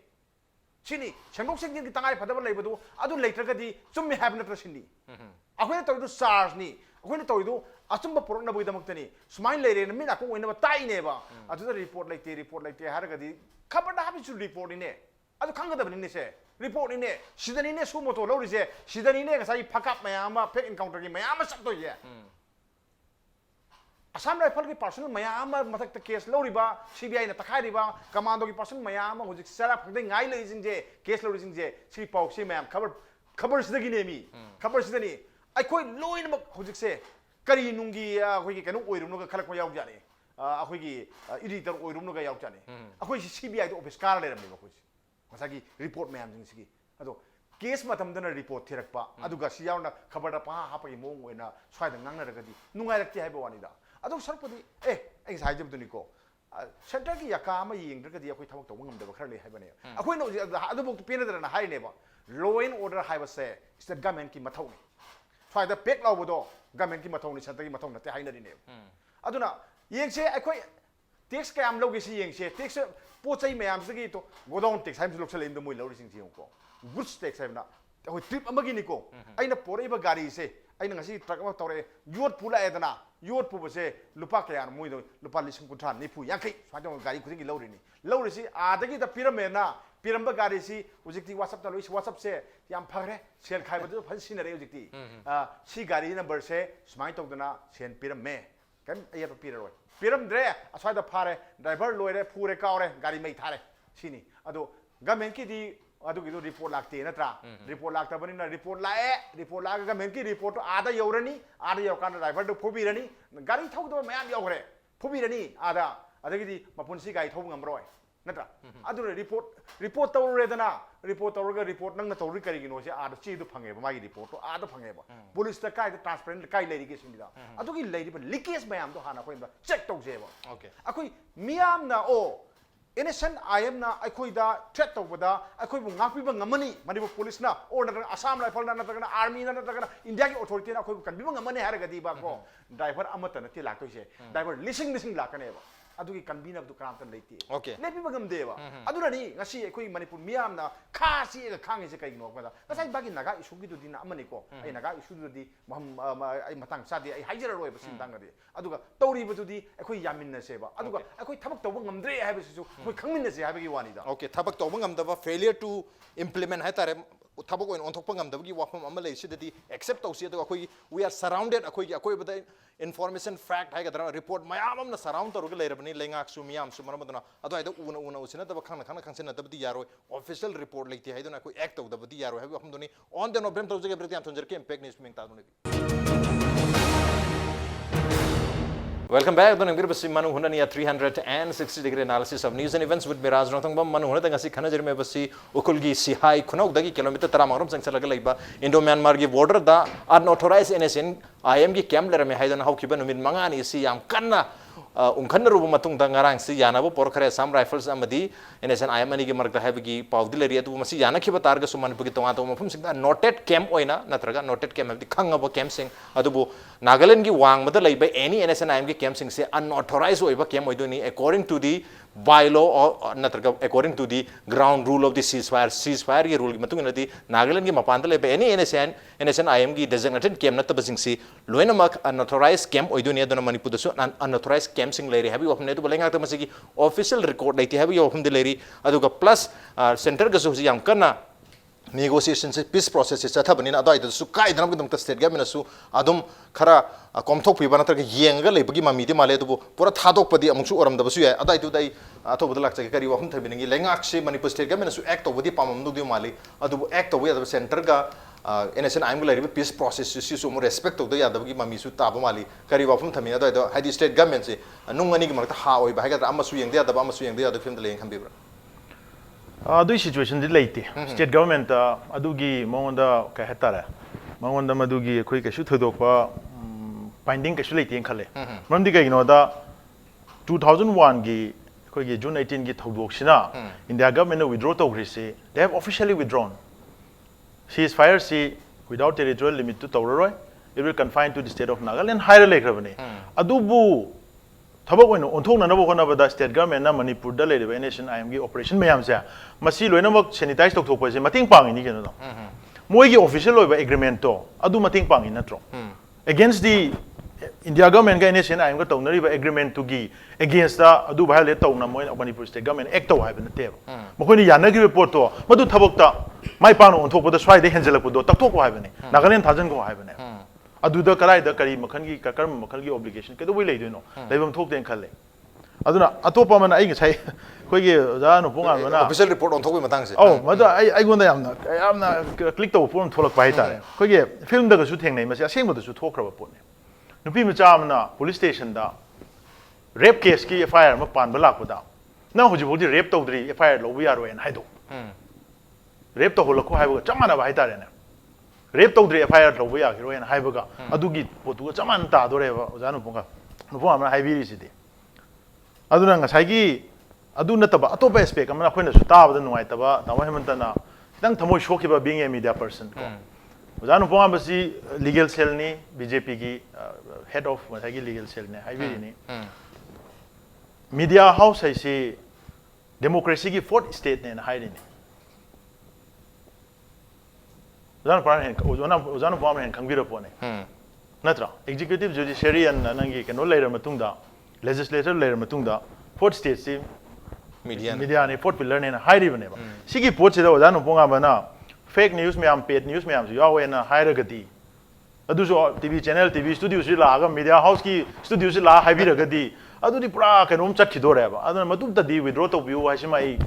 सेंगोक सेंगिन की तंगाई फदब लेबदु अदु लेत्रगदी चुम्मी हाब नत्र सिनी अखोइना तौदु चार्ज नि अखोइना तौदु अचुम्बा पुरकना बुइदमक्तनी समाय लेरे न मिना को ओइना ताइनेबा अदु रिपोर्ट लेते हारगदी खबरदा हाबिसु रिपोर्ट इने अदु खंगदबनि से रिपोर्ट इने सिदनी सुमोतो लौरिसे सिदनी ngसाई फकाप मयामा फेक एनकाउंटर की मयामा सत्तो ये असम राइफल की पर्सनल मयामा मथक केस लौरिबा CBI ना तखारिबा कमांडो की पर्सनल मयामा हुजिक सरा फंगदे ngai लेजिंजे केस लौरिजिंजे सी पाउसी मयाम खबर सिदगी नेमी खबर सिदनी अखोई लोइन हुजिक से करी नुंगी अखोई कनो ओइरुनो खलक याव जाने अखोई एडिटर ओइरुनो याव जाने अखोई CBI दो ऑफिस कार लेरमने अखोई ngसागी रिपोर्ट मैम जिंगसिगी अदो केस मतमदना रिपोर्ट थिरकपा अदुगा सियावना खबरदा पा हापगी मोंग ओइना स्वाइदा ngangnaragadi नुंगाइरक्ति हाइबो वानिदा अदो सरपदी ए साइजबदुनिको सेंटर की याका अमा येंद्रगदी अखोइ थबक तौब ngamdaba खरले हाइबने अखोइनो अदुबोक पेनदरना हाइनेबा लॉ एंड ऑर्डर हाइबसे इस द गवर्नमेंट की मथौनी स्वाइदा पेक लावबदो गवर्नमेंट की मथौनी सेंटर की मथौ नते हाइनरिने अदुना येंगसे अखोइ टैक्स कयाम लौगेसी येंगसे टैक्स पोचै मयाम सगी तो गोडाउन टैक्स हाइम लोकसल इन द मोइ लौरिसिंग जिंको गुड्स टैक्स हाइबना अखोइ ट्रिप अमगी निको आइना पोरेबा गाड़ी से आइना ngasi ट्रक अमा तौरे योट पुला एदना योट पुबसे लुपा कयान मोइ लुपा लिसिंग कुंठा निफु यांखै स्वादो गाड़ी खुदिंग लौरिनी लौरिसी आदगी द पिरमेना पिरम्बा गाड़ी सी उजिक्ति WhatsApp ता लोइस WhatsApp से याम फगरे सेल खाइबदु फन सिनरे उजिक्ति सी गाड़ी नंबर से स्माइ तौदना सेन पिरमे कम अयर पिररोय पिरमद्रे अस्वाइदा फारे ड्राइवर लोइरे फुरे कावरे गाड़ी मै थारे सिनी अदो गवर्नमेंट की दी अदुगिदो रिपोर्ट लागते नत्रा रिपोर्ट लागतबनिना रिपोर्ट लागा गवर्नमेंट की रिपोर्ट आदा यौरनी आदा यौकान ड्राइवर दो फुबिरनी गाड़ी थौदो मयाम यौरे फुबिरनी आदा अदगिदी मपुनसी गाड़ी थौब ngamroi नत्रा अदु रिपोर्ट तौरेदना रिपोर्ट तौरगा रिपोर्ट नंगना तौरि करिगिनो से आदा चीदु फंगेबा मागी रिपोर्ट तो आदा फंगेबा पुलिस ता काय ट्रांसपेरेंट काय लेरिगे सिनिदा अदुगी लेरिबा लीकेज मयाम तो हाना कोइबा चेक तौजेबा ओके अखोइ मियाम ना ओ innocent IM na akhoi da threat tawbada akhoi bu ngakpi ba ngamani Manipur police na or na Assam rifle na na army na na India ki authority na akhoi kan bi ngamani har gadi ba ko driver amata na ti laktoi se driver lising lakane ba ꯑꯗꯨꯒꯤ ꯀꯟꯕꯤꯅꯕꯗꯨ ꯀꯅꯥꯝꯇ ꯂꯩꯇꯦ Okay. ꯂꯦꯞꯄꯤꯕ ꯉꯝꯗꯦꯕ ꯑꯗꯨꯅꯅꯤ ꯉꯁꯤ ꯑꯩꯈꯣꯏ ꯃꯅꯤꯄꯨꯔ ꯃꯤꯌꯥꯝꯅ ꯈꯥ ꯆꯦꯛꯑꯒ ꯈꯥꯡꯉꯤꯁꯦ ꯀꯩꯒꯤꯅꯣ ꯍꯥꯏꯕꯗ ꯉꯁꯥꯏ ꯕꯥꯒꯤ ꯅꯥꯒꯥ ꯏꯁꯨꯒꯤꯗꯨꯗꯤ ꯑꯃꯅꯤꯀꯣ ꯑꯩ ꯅꯥꯒꯥ ꯏꯁꯨꯗꯨꯗꯤ ꯑꯩ ꯃꯇꯥꯡ ꯆꯥꯗꯦ ꯑꯩ ꯍꯥꯏꯖꯔꯔꯣꯏꯕ ꯁꯤ ꯃꯇꯥꯡꯗꯗꯤ ꯑꯗꯨꯒ ꯇꯧꯔꯤꯕꯗꯨꯗꯤ ꯑꯩꯈꯣꯏ ꯌꯥꯃꯤꯟꯅꯁꯦꯕ ꯑꯗꯨꯒ ꯑꯩꯈꯣꯏ ꯊꯕꯛ ꯇꯧꯕ ꯉꯝꯗ꯭ꯔꯦ ꯍꯥꯏꯕꯁꯤꯁꯨ ꯑꯩꯈꯣꯏ ꯈꯪꯃꯤꯟꯅꯁꯦ ꯍꯥꯏꯕꯒꯤ ꯋꯥꯅꯤꯗ Okay, ꯊꯕꯛ ꯇꯧꯕ ꯉꯝꯗꯕ failure to implement ꯍꯥꯏꯇꯥꯔꯦ ꯊꯕꯛ ꯑꯣꯏꯅ ꯑꯣꯟꯊꯣꯛꯄ ꯉꯝꯗꯕꯒꯤ ꯋꯥꯐꯝ ꯑꯃ ꯂꯩ ꯁꯤꯗꯗꯤ ꯑꯦꯛꯁꯦꯞ ꯇꯧꯁꯤ ꯑꯗꯨꯒ ꯑꯩꯈꯣꯏꯒꯤ we are surrounded ꯑꯩꯈꯣꯏꯒꯤ ꯑꯀꯣꯏꯕꯗ information fact ꯍꯥꯏꯒꯗ꯭ꯔꯥ report ꯃꯌꯥꯝ ꯑꯃꯅ surround ꯇꯧꯔꯒ ꯂꯩꯔꯕꯅꯤ ꯂꯩꯉꯥꯛꯁꯨ ꯃꯤꯌꯥꯝꯁꯨ ꯃꯔꯝ ꯑꯗꯨꯅ ꯑꯗꯨꯋꯥꯏꯗ ꯎꯅ ꯎꯁꯤꯟꯅꯗꯕ ꯈꯪꯅ ꯈꯪꯁꯤꯟꯅꯗꯕꯗꯤ ꯌꯥꯔꯣꯏ official report ꯂꯩꯇꯦ ꯍꯥꯏꯗꯨꯅ ꯑꯩꯈꯣꯏ act ꯇꯧꯗꯕꯗꯤ ꯌꯥꯔꯣꯏ ꯍꯥꯏꯕꯒꯤ ꯋꯥꯐꯝꯗꯨꯅꯤ on the November ꯇꯧꯖꯒꯦ ꯕ꯭ꯔꯦꯛ ꯌꯥꯝ ꯊꯣꯟꯖꯔꯛꯀꯦ impact news ꯃꯤꯡ ꯇꯥꯗꯨꯅ Welcome back. Don Ngir basi Manung Hutna niya 360-degree analysis of news and events with Miraj Rotong bam Manung Hutna ngasi khana jerme basi ukulgi sihai khunok dagi kilometer tara magram sangsalaga laiba Indo Myanmar gi border da unauthorized NSCN IM gi camp lerame haidan haukiba numit mangani si yam kanna ungkhanna rubu matung da ngarang si yanabo porkhare sam rifles amadi NSCN IM ani gi marga habigi pawdi leri adu masi yana khiba targa suman pugi tonga to mafum singda noted camp oina natraga noted camp habdi khangaba camp sing adubu Nagaland gi wang mada laiba any NSCN IM gi camp sing se unauthorized oiba camp oidoni according to the bylaw or natraga according to the ground rule of the ceasefire gi rule gi matung nadi Nagaland gi mapanda laiba any NSCN IM gi designated camp natta sing si loina mak unauthorized camp oidoni adona Manipur dasu unauthorized camp sing leri habi wafne du balenga ta masigi official record laiti habi wafum de leri aduga plus center ga su yam kana negotiations peace process is chathabani na adai su kai dram gdum ta state government su adum khara komthok pi bana targa yenga lebagi mami de male du pura thadok padi amungsu oram da basu ya adai du dai atho budalak chagi kari wafum thabingi lengak se Manipur state government su act obadi pamam du mali adu act obi adu center ga NSCN IM ga peace process su su mo respect of the yadabagi mami su taba mali kari wafum thamina adai do hadi state government se nungani gi marta ha oi ba ga amasu yengde adaba amasu yengde adu film de leng khambibra ꯑꯗꯨꯒꯤ ꯁꯤꯆꯨꯋꯦꯁꯟꯗꯤ ꯂꯩꯇꯦ state government ꯑꯗꯨꯒꯤ ꯃꯉꯣꯟꯗ ꯀꯩ ꯍꯥꯏꯇꯥꯔꯦ ꯃꯉꯣꯟꯗ ꯃꯗꯨꯒꯤ ꯑꯩꯈꯣꯏ ꯀꯩꯁꯨ ꯊꯣꯏꯗꯣꯛꯄ ꯕꯥꯏꯟꯗꯤꯡ ꯀꯩꯁꯨ ꯂꯩꯇꯦꯅ ꯈꯜꯂꯦ ꯃꯔꯝꯗꯤ ꯀꯩꯒꯤꯅꯣꯗ 2001ꯒꯤ ꯑꯩꯈꯣꯏꯒꯤ June 18ꯒꯤ ꯊꯧꯗꯣꯛꯁꯤꯅ ꯏꯟꯗꯤꯌꯥ ꯒꯚꯔꯟꯃꯦꯟꯠꯅ ꯋꯤꯗ꯭ꯔꯣ ꯇꯧꯈ꯭ꯔꯤꯁꯤ they have officially withdrawn ceasefire ꯁꯤ without territorial limit ꯇꯨ ꯇꯧꯔꯔꯣꯏ it will confine to the state of Nagaland ꯍꯥꯏꯔ ꯂꯩꯈ꯭ꯔꯕꯅꯤ ꯑꯗꯨꯕꯨ ꯊꯕꯛ ꯑꯣꯏꯅ ꯑꯣꯟꯊꯣꯛꯅꯅꯕ ꯍꯣꯠꯅꯕꯗ ꯁ꯭ꯇꯦꯠ ꯒꯚꯔꯟꯃꯦꯟꯠꯅ ꯃꯅꯤꯄꯨꯔꯗ ꯂꯩꯔꯤꯕ NSCN IM ꯒꯤ ꯑꯣꯄꯔꯦꯁꯟ ꯃꯌꯥꯝꯁꯦ ꯃꯁꯤ ꯂꯣꯏꯅꯃꯛ ꯁꯦꯅꯤꯇꯥꯏꯖ ꯇꯧꯊꯣꯛꯄꯁꯦ ꯃꯇꯦꯡ ꯄꯥꯡꯉꯤꯅꯤ ꯀꯩꯅꯣꯗꯣ ꯃꯣꯏꯒꯤ ꯑꯣꯐꯤꯁꯤꯌꯦꯜ ꯑꯣꯏꯕ ꯑꯦꯒ꯭ꯔꯤꯃꯦꯟꯠꯇꯣ ꯑꯗꯨ ꯃꯇꯦꯡ ꯄꯥꯡꯉꯤ ꯅꯠꯇ꯭ꯔꯣ ꯑꯦꯒꯦꯟꯁ ꯗꯤ ꯏꯟꯗꯤꯌꯥ ꯒꯚꯔꯟꯃꯦꯟꯠꯒ NSCN IM ꯒ ꯇꯧꯅꯔꯤꯕ ꯑꯦꯒ꯭ꯔꯤꯃꯦꯟꯠꯇꯨꯒꯤ ꯑꯦꯒꯦꯟꯁꯇ ꯑꯗꯨ ꯚꯥꯏꯑꯣꯂꯦꯠ ꯇꯧꯅ ꯃꯣꯏ ꯃꯅꯤꯄꯨꯔ ꯁ꯭ꯇꯦꯠ ꯒꯚꯔꯟꯃꯦꯟꯠ ꯑꯦꯛ ꯇꯧ ꯍꯥꯏꯕ ꯅꯠꯇꯦꯕ ꯃꯈꯣꯏꯅ ꯌꯥꯅꯈꯤꯕ ꯄꯣꯠꯇꯣ ꯃꯗꯨ ꯊꯕꯛꯇ ꯃꯥꯏ ꯄꯥꯛꯅ ꯑꯣꯟꯊꯣꯛꯄꯗ ꯁ꯭ꯋꯥꯏꯗ ꯍꯦꯟꯖꯜꯂꯛꯄꯗꯣ ꯇꯛꯊꯣꯛꯀꯣ ꯍꯥꯏꯕꯅꯤ ꯅꯥꯒꯥꯂꯦꯟ ꯊꯥꯖꯤꯟꯈꯣ ꯍꯥꯏꯕꯅꯦ ꯑꯗꯨꯗ ꯀꯗꯥꯏꯗ ꯀꯔꯤ ꯃꯈꯜꯒꯤ ꯀꯔꯝꯕ ꯃꯈꯜꯒꯤ ꯑꯣꯕ꯭ꯂꯤꯒꯦꯁꯟ ꯀꯩꯗꯧꯕꯩ ꯂꯩꯗꯣꯏꯅꯣ ꯂꯩꯐꯝ ꯊꯣꯛꯇꯦꯅ ꯈꯜꯂꯦ ꯑꯗꯨꯅ ꯑꯇꯣꯞꯄ ꯑꯃꯅ ꯑꯩ ꯉꯁꯥꯏ ꯑꯩꯈꯣꯏꯒꯤ ꯑꯣꯖꯥ ꯅꯨꯄꯨꯡꯉꯥꯟꯕꯅ official report on thokoi matang se ꯃꯗꯨ ꯑꯩꯉꯣꯟꯗ ꯌꯥꯝꯅ ꯀ꯭ꯂꯤꯛ ꯇꯧꯕ ꯄꯣꯠ ꯑꯃ ꯊꯣꯛꯂꯛꯄ ꯍꯥꯏꯇꯥꯔꯦ ꯑꯩꯈꯣꯏꯒꯤ ꯐꯤꯜꯝꯗꯒꯁꯨ ꯊꯦꯡꯅꯩ ꯃꯁꯤ ꯑꯁꯦꯡꯕꯗꯁꯨ ꯊꯣꯛꯈ꯭ꯔꯕ ꯄꯣꯠꯅꯤ ꯅꯨꯄꯤ ꯃꯆꯥ ꯑꯃꯅ ꯄꯨꯂꯤꯁ ꯁ꯭ꯇꯦꯁꯟꯗ ꯔꯦꯞ ꯀꯦꯁꯀꯤ FIR ꯑꯃ ꯄꯥꯟꯕ ꯂꯥꯛꯄꯗ ꯅꯪ ꯍꯧꯖꯤꯛꯐꯥꯎꯗꯤ ꯔꯦꯞ ꯇꯧꯗ꯭ꯔꯤ FIR ꯂꯧꯕ ꯌꯥꯔꯣꯏꯅ ꯍꯥꯏꯗꯣꯛ ꯔꯦꯞ ꯇꯧꯍꯜꯂꯛꯈꯣ ꯍꯥꯏꯕꯒ ꯆꯞ ꯃꯥꯟꯅꯕ ꯍꯥꯏꯇꯥꯔꯦꯅꯦ ꯔꯦꯞ ꯇꯧꯗ꯭ꯔꯤ FIR ꯂꯧꯕ ꯌꯥꯈꯤꯔꯣꯏꯅ ꯍꯥꯏꯕꯒ ꯑꯗꯨꯒꯤ ꯄꯣꯠꯇꯨꯒ ꯆꯞ ꯃꯥꯟꯅ ꯇꯥꯗꯣꯔꯦꯕ ꯑꯣꯖꯥ ꯅꯨꯄꯨꯡꯉꯥꯟꯕꯅ ꯍꯥꯏꯕꯤꯔꯤꯁꯤꯗꯤ ꯑꯗꯨꯅ ꯉꯁꯥꯏꯒꯤ ꯑꯗꯨ ꯅꯠꯇꯕ ꯑꯇꯣꯞꯄ ꯑꯦꯁꯄꯦꯛ ꯑꯃꯅ ꯑꯩꯈꯣꯏꯅꯁꯨ ꯇꯥꯕꯗ ꯅꯨꯡꯉꯥꯏꯇꯕ ꯇꯥꯃꯣ ꯍꯦꯃꯟꯇꯅ ꯈꯤꯇꯪ ꯊꯃꯣꯏ ꯁꯣꯛꯈꯤꯕ being a media person ꯀꯣ ꯑꯣꯖꯥ ꯅꯨꯄꯨꯡꯉꯥꯟꯕꯁꯤ ꯂꯤꯒꯦꯜ ꯁꯦꯜꯅꯤ BJPꯒꯤ head of ꯉꯁꯥꯏꯒꯤ ꯂꯤꯒꯦꯜ ꯁꯦꯜꯅꯤ ꯍꯥꯏꯕꯤꯔꯤꯅꯤ ꯃꯤꯗꯤꯌꯥ ꯍꯥꯎꯁ ꯍꯥꯏꯁꯤ ꯗꯦꯃꯣꯀ꯭ꯔꯦꯁꯤꯒꯤ ꯐꯣꯔꯊ ꯁ꯭ꯇꯦꯠꯅꯦꯅ ꯍꯥꯏꯔꯤꯅꯤ ꯑꯣꯖꯥ ꯅꯨꯄꯨꯡꯉꯥꯟꯕꯅ ꯍꯦꯟꯅ ꯈꯪꯕꯤꯔ ꯄꯣꯠꯅꯤ ꯅꯠꯇ꯭ꯔꯥ ꯑꯦꯛꯖꯤꯀ꯭ꯌꯨꯇꯤꯚ ꯖꯨꯗꯤꯁꯤꯌꯔꯤꯌꯟ ꯅꯪꯒꯤ ꯀꯩꯅꯣ ꯂꯩꯔ ꯃꯇꯨꯡꯗ legislature ꯂꯩꯔ ꯃꯇꯨꯡꯗ fourth state ꯁꯤ ꯃꯤꯗꯤꯌꯥꯅꯤ fourth pillarꯅꯦꯅ ꯍꯥꯏꯔꯤꯕꯅꯦꯕ ꯁꯤꯒꯤ ꯄꯣꯠꯁꯤꯗ ꯑꯣꯖꯥ ꯅꯨꯄꯨꯡꯉꯥꯟꯕꯅ fake news ꯃꯌꯥꯝ paid news ꯃꯌꯥꯝꯁꯨ ꯌꯥꯎꯋꯦꯅ ꯍꯥꯏꯔꯒꯗꯤ ꯑꯗꯨꯁꯨ TV channel TV studio ꯂꯥꯛꯑꯒ media house ꯀꯤ studio ꯂꯥꯛꯑ ꯍꯥꯏꯕꯤꯔꯒꯗꯤ ꯑꯗꯨꯗꯤ ꯄꯨꯔꯥ ꯀꯩꯅꯣꯝ ꯆꯠꯈꯤꯗꯣꯔꯦꯕ ꯑꯗꯨꯅ ꯃꯇꯨꯡꯗꯗꯤ withdraw ꯇꯧꯕꯤꯌꯨ ꯍꯥꯏꯁꯤꯃ ꯑꯩ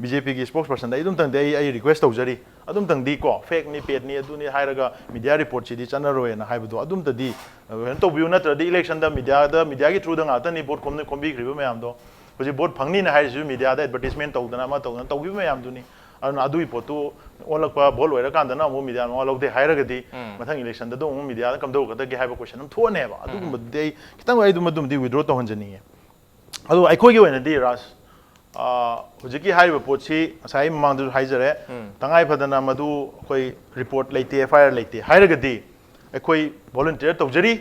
BJPꯒꯤ spokesperson ꯑꯩ ꯑꯗꯨꯝꯇꯪꯗꯤ ꯑꯩ request ꯇꯧꯖꯔꯤ ꯑꯗꯨꯝꯇꯪꯗꯤ ꯀꯣ fake ni paid ni ꯑꯗꯨꯅꯤ ꯍꯥꯏꯔꯒ media report ꯁꯤꯗꯤ ꯆꯠꯅꯔꯣꯏꯅ ꯍꯥꯏꯕꯗꯣ ꯑꯗꯨꯝꯇꯗꯤ ꯀꯩꯅꯣ ꯇꯧꯕꯤꯌꯨ ꯅꯠꯇ꯭ꯔꯗꯤ ꯏꯂꯦꯛꯁꯟꯗ ꯃꯤꯗꯤꯌꯥꯒꯤ ꯊ꯭ꯔꯨꯗ ꯉꯥꯛꯇꯅꯤ ꯚꯣꯠ ꯈꯣꯝꯕꯤꯈ꯭ꯔꯤꯕ ꯃꯌꯥꯝꯗꯣ ꯍꯧꯖꯤꯛ ꯚꯣꯠ ꯐꯪꯅꯤꯅ ꯍꯥꯏꯔꯤꯁꯤꯁꯨ ꯃꯤꯗꯤꯌꯥꯗ ꯑꯦꯗꯚꯔꯇꯤꯁꯃꯦꯟ ꯇꯧꯗꯅ ꯑꯃ ꯇꯧꯗꯅ ꯇꯧꯈꯤꯕ ꯃꯌꯥꯝꯗꯨꯅꯤ ꯑꯗꯨꯅ ꯑꯗꯨꯒꯤ ꯄꯣꯠꯇꯨ ꯑꯣꯜꯂꯛꯄ ꯚꯣꯠ ꯂꯣꯏꯔꯀꯥꯟꯗꯅ ꯑꯃꯨꯛ ꯃꯤꯗꯤꯌꯥ ꯃꯋꯥ ꯂꯧꯗꯦ ꯍꯥꯏꯔꯒꯗꯤ ꯃꯊꯪ ꯏꯂꯦꯛꯁꯟꯗ ꯑꯃꯨꯛ ꯃꯤꯗꯤꯌꯥꯗ ꯀꯝꯗꯧꯒꯗꯒꯦ ꯍꯥꯏꯕ ꯀꯣꯏꯁꯟ ꯑꯃ ꯊꯣꯛꯑꯅꯦꯕ ꯑꯗꯨꯒꯨꯝꯕꯗꯨꯗꯤ ꯑꯩ ꯈꯤꯇꯪ ꯑꯗꯨꯃꯗꯤ ꯋꯤꯗ꯭ꯔꯣ ꯇꯧꯍꯟꯖꯅꯤꯡꯉꯦ ꯑꯗꯨ ꯑꯩꯈꯣꯏꯒꯤ ꯑꯣꯏꯅꯗꯤ ꯔꯥꯖ ꯍꯧꯖꯤꯛꯀꯤ ꯍꯥꯏꯔꯤꯕ ꯄꯣꯠꯁꯤ ꯉꯁꯥꯏ ꯃꯃꯥꯡꯗꯁꯨ ꯍꯥꯏꯖꯔꯦ ꯇꯉꯥꯏ ꯐꯗꯅ ꯃꯗꯨ ꯑꯩꯈꯣꯏ ꯔꯤꯄꯣꯔꯠ ꯂꯩꯇꯦ FIR ꯂꯩꯇꯦ ꯍꯥꯏꯔꯒꯗꯤ ꯑꯩꯈꯣꯏ ꯚꯣꯂꯨꯟꯇꯤꯌꯔ ꯇꯧꯖꯔꯤ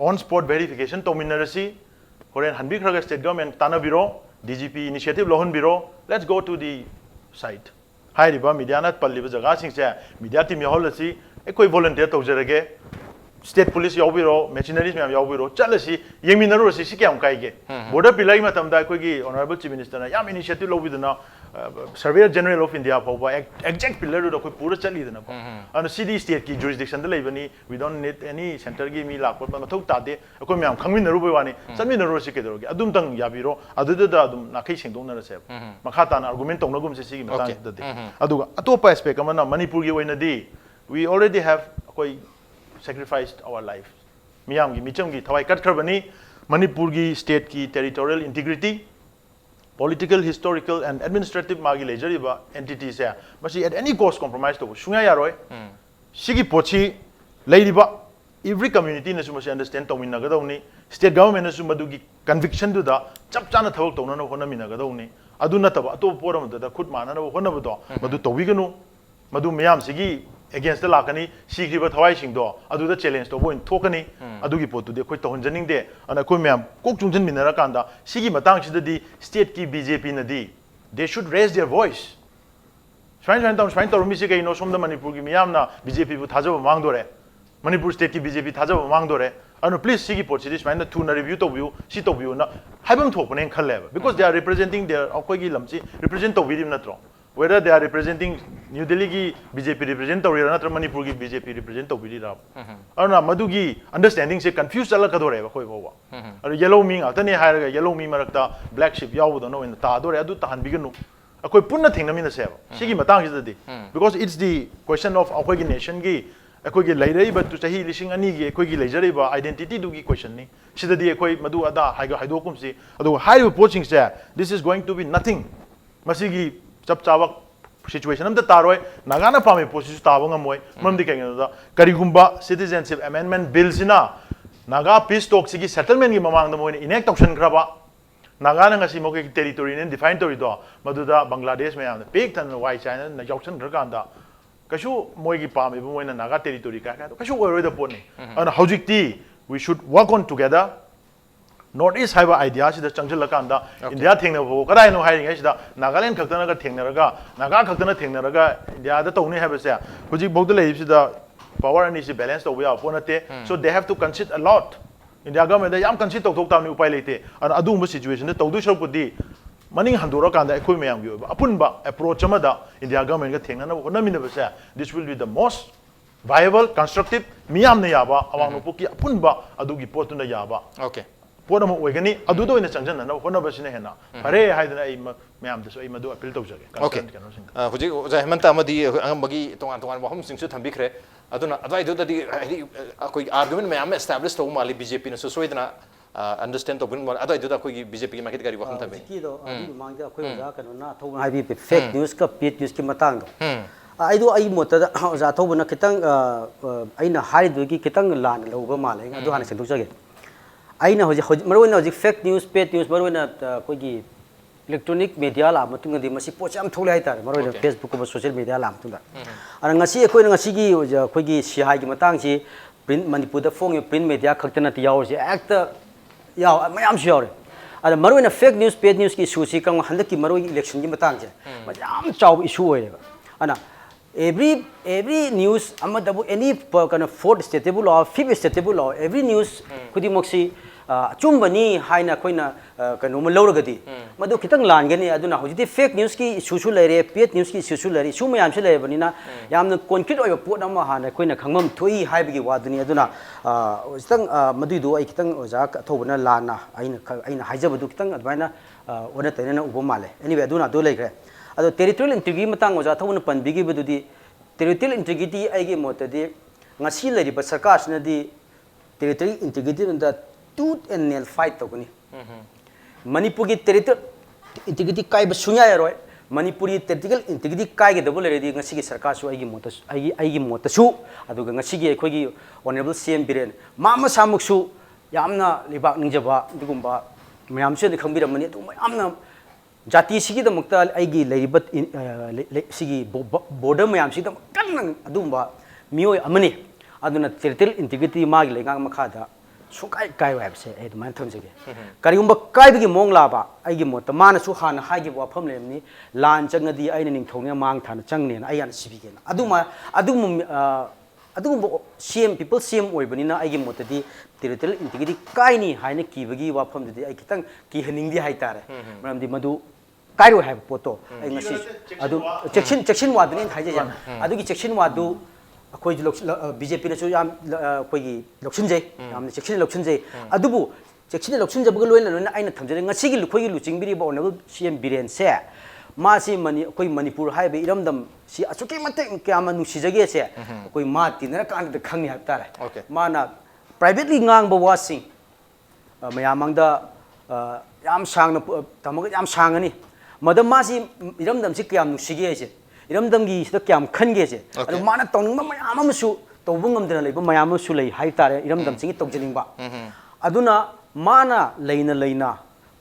on spot verification ꯇꯧꯃꯤꯟꯅꯔꯁꯤ Horen hanbi khraga state government tanabiro DGP initiative lohon biro let's go to the site hai riba media na palliba jaga sing se media team yahol si ekoi volunteer tawjarage state police yawbiro machineries me yawbiro chalasi yengminaru si kyam kaige border pilai matam da koi gi honorable chief minister na yam initiative lobidana surveyor general of india phoba exact pillar do koi pura chali dana and city state ki jurisdiction da leibani we don't need any center gi mi lakpa mathau ta de koi myam khangminaru bai wani chanminaru si kedorogi adum tang yabiro aduda da adum nakai sengdongna ra se makha ta na argument tongnagum se sigi matang da de aduga atopa aspect amana manipur gi oina di we already have koi sacrificed our life miyam gi micham gi thawai kat kharbani manipur gi state ki territorial integrity political historical and administrative magi lejariba entities ya masi at any cost compromise to shunga yaroi sigi pochi leiriba every community na sumasi understand to min nagadawni state government na sumadu conviction du da chap chana thawak to na hona min nagadawni adu na taba to poram da khut mana na hona bu do madu tawiganu madu miyam sigi against the lakani sikriba thawai sing do adu da challenge to boin thokani adu gi potu de khoi to honjaning de ana khoi myam kok chungjan minara kanda sigi matang sida di state ki BJP na di they should raise their voice swain to mi se kai no som da manipur gi miyam na BJP bu thajaba mang dore manipur state ki BJP thajaba mang dore anu please sigi pot sidi swain da tu na review to view si to view na haibam thopane khale because they are representing their akoi gi lamchi represent to vidim na tro whether they are representing New Delhi ki BJP represent or another Manipur ki BJP represent or bidi rab. Arna madugi understanding se confused ala kadore ba koi bawa. Ar yellow ming atane hire yellow ming marakta black sheep yaw do no in ta dore adu tahan biganu. Akoi punna thing na min se ba. Sigi matang is the because it's the question of akoi gi nation gi akoi gi lairei ba tu sahi lising ani gi akoi gi leijari ba identity du gi question ni. Sida di akoi madu ada haido kum si adu high poaching se this is going to be nothing. Masigi chap chawak situation am da taroi nagana pame position tawang amoy mamdi keng da karigumba citizenship amendment bill sina naga peace talk sigi settlement gi mamang da moy enact option graba naga na ngasi mo ke territory ne define tori do maduda bangladesh me am pek tan wai china na option grakan da kashu moy gi pame moy na naga territory ka kashu oi da pon ni and hojik ti we should work on together Northeast haiba idea sida changjal lakanda India thengna bo kadai no hiring sida Nagaland khaktana ga thengnaraga naga khaktana thengnaraga India da tawni haiba se hujik bogda lei sida power and is balance to ya ponate so they have to concede a lot India government da yam concede to thok tamni upai leite and adu mu situation da tawdu shopudi maning handora kanda ekoi mayam gi apunba approach amada India government ga thengna na honami na se this will be the most viable constructive miyam na yaba awang no puki apunba adu gi potuna yaba okay Podam Wagani, Adudo in the Sanjan, no one of us in Hena. Hare had a ma'am, so I do appeal to okay. Hujimanta Madi Ambagi to Antoine since to Tambikre. I don't know. I do the argument may am established to Mali BJP, so Sweden understand to win other do the BJP market carry one time. Fake news, pit news, Kimatang. I do I motor Zatobana Kitang, I know hide the Kitang land over Mali, I do understand to get. I know Maruna fake news, paid news, Maruna Kogi electronic media lam, Matunga de Masipocham Tolata, Maruna Facebook of social media lam to that. And Nasi Queen Sigi was a Kogi Shihagi Matangi, print Manipur the phone, print media, Katanati hours, actor Yaw, I am sure. And Maruna fake news, paid news is Susi come Handaki Maru election in Matanga. But I'm chow issue. Every news, any kind of fourth statable or fifth statable or every news could you moxie Chumbani, Haina, Koina, Kanumalogadi. Madu Kitang Langani, I don't know how you fake news ki, Susulari, Piet news ki, Susulari, Sumi Amsele, Vanina, Yam the concrete or your port Namahana, Koina Kangum, Tui, Habi Wadani, Aduna, Stang Madudu, Ikitang Ozak, Tobana Lana, Aina Hajabudukitang, Advana, Onatana Ubomale. Anyway, I do not do like that. The territorial integrity matang was at home upon biggie with the territorial integrity I gave motor the Nasila, but Sarkas the territorial integrity in the tooth and nail fight tokuni. Manipuri territorial integrity kai Sunya, Manipuri territorial integrity kai double ready Nasiki Sarkas, I give motosu, Adugangasigi, Kogi, honorable CM Biren, Mama Samuksu, Yamna, Libak Ninjaba, Dugumba, Mayamse the Kambira money to my Amna. Jati Sigi the Muktal Igi Labat Sigi border Mayam Sida Adumba Mio Amani Aduna territorial integrity Mag Legang Makada sukai kai web se e man thum jige karigumba kai bigi mong laba aigi mota mana su hana haigi wa pham lemni lan changadi aina ning thongya mang thana changne na ayan sibige na adum CM people CM oibani na aigi mota di territorial integrity kai ni haina kibagi wa pham di ai kitang ki haning di hai tare maram di madu kai ro have poto ai ngasi adu section wa dini haije jam adu gi section wa du कोई BJP ने कोई लक्षणजे हमने section लक्षणजे अदुबु section लक्षणजे बगल lion lion आइना थमजरे ngasi gi लुखोई लुचिंगबिरी बो ओनबल CM villain से मासी money कोई मणिपुर हाइबे इरमदम सी अचुके मते क्यामा नुसिजगे से कोई मा तिनरा कान द खंगनि हतारे माना प्राइवेटली ngang बो वासिंग मयामंगदा याम सांगन तमग याम सांगनी मदम मासी इरमदम से क्याम नुसिगे से इरमदमगी सिदा क्याम खनगे से अदु माना तौनिंग मयाम अमसु तौबंगमदना लेब मयाम अमसु लई हाइ तारे इरमदम सिंगी तौजनिंगबा अदुना माना लेना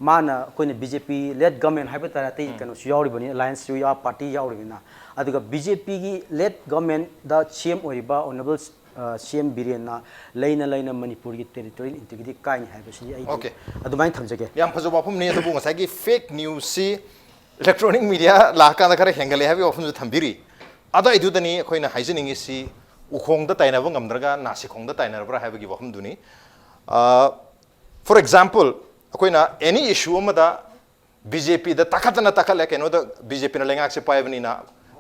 माना कोइने बीजेपी लेड गवर्नमेंट हाइबे तारा तै कनो यावरि बनि अलायंस यु या पार्टी यावरि बिना अदुगा बीजेपी गी लेड गवर्नमेंट दा सीएम ओइबा ऑनरेबल सीएम बिरेना लेना मणिपुर गी टेरिटोरियल इंटीग्रिटी काइन हाइबे आई ओके अदुमाइन थमजगे याम फजो बाफुम ने तबु ngसागी फेक न्यूज सी इलेक्ट्रॉनिक मीडिया लाका खर हेंगले हाबी ऑफन थंबिरी अदा इदुदनी अखोइना हाइजनिंग सी उखोंग द ताइनाब ngमद्रगा नासिखोंग द ताइनरब्रा हाबी वफम दुनी फॉर एग्जांपल अखोइना एनी इशू अमदा बीजेपी द तखतना तखले केनो द बीजेपी न लेंगाक से पाइबनी ना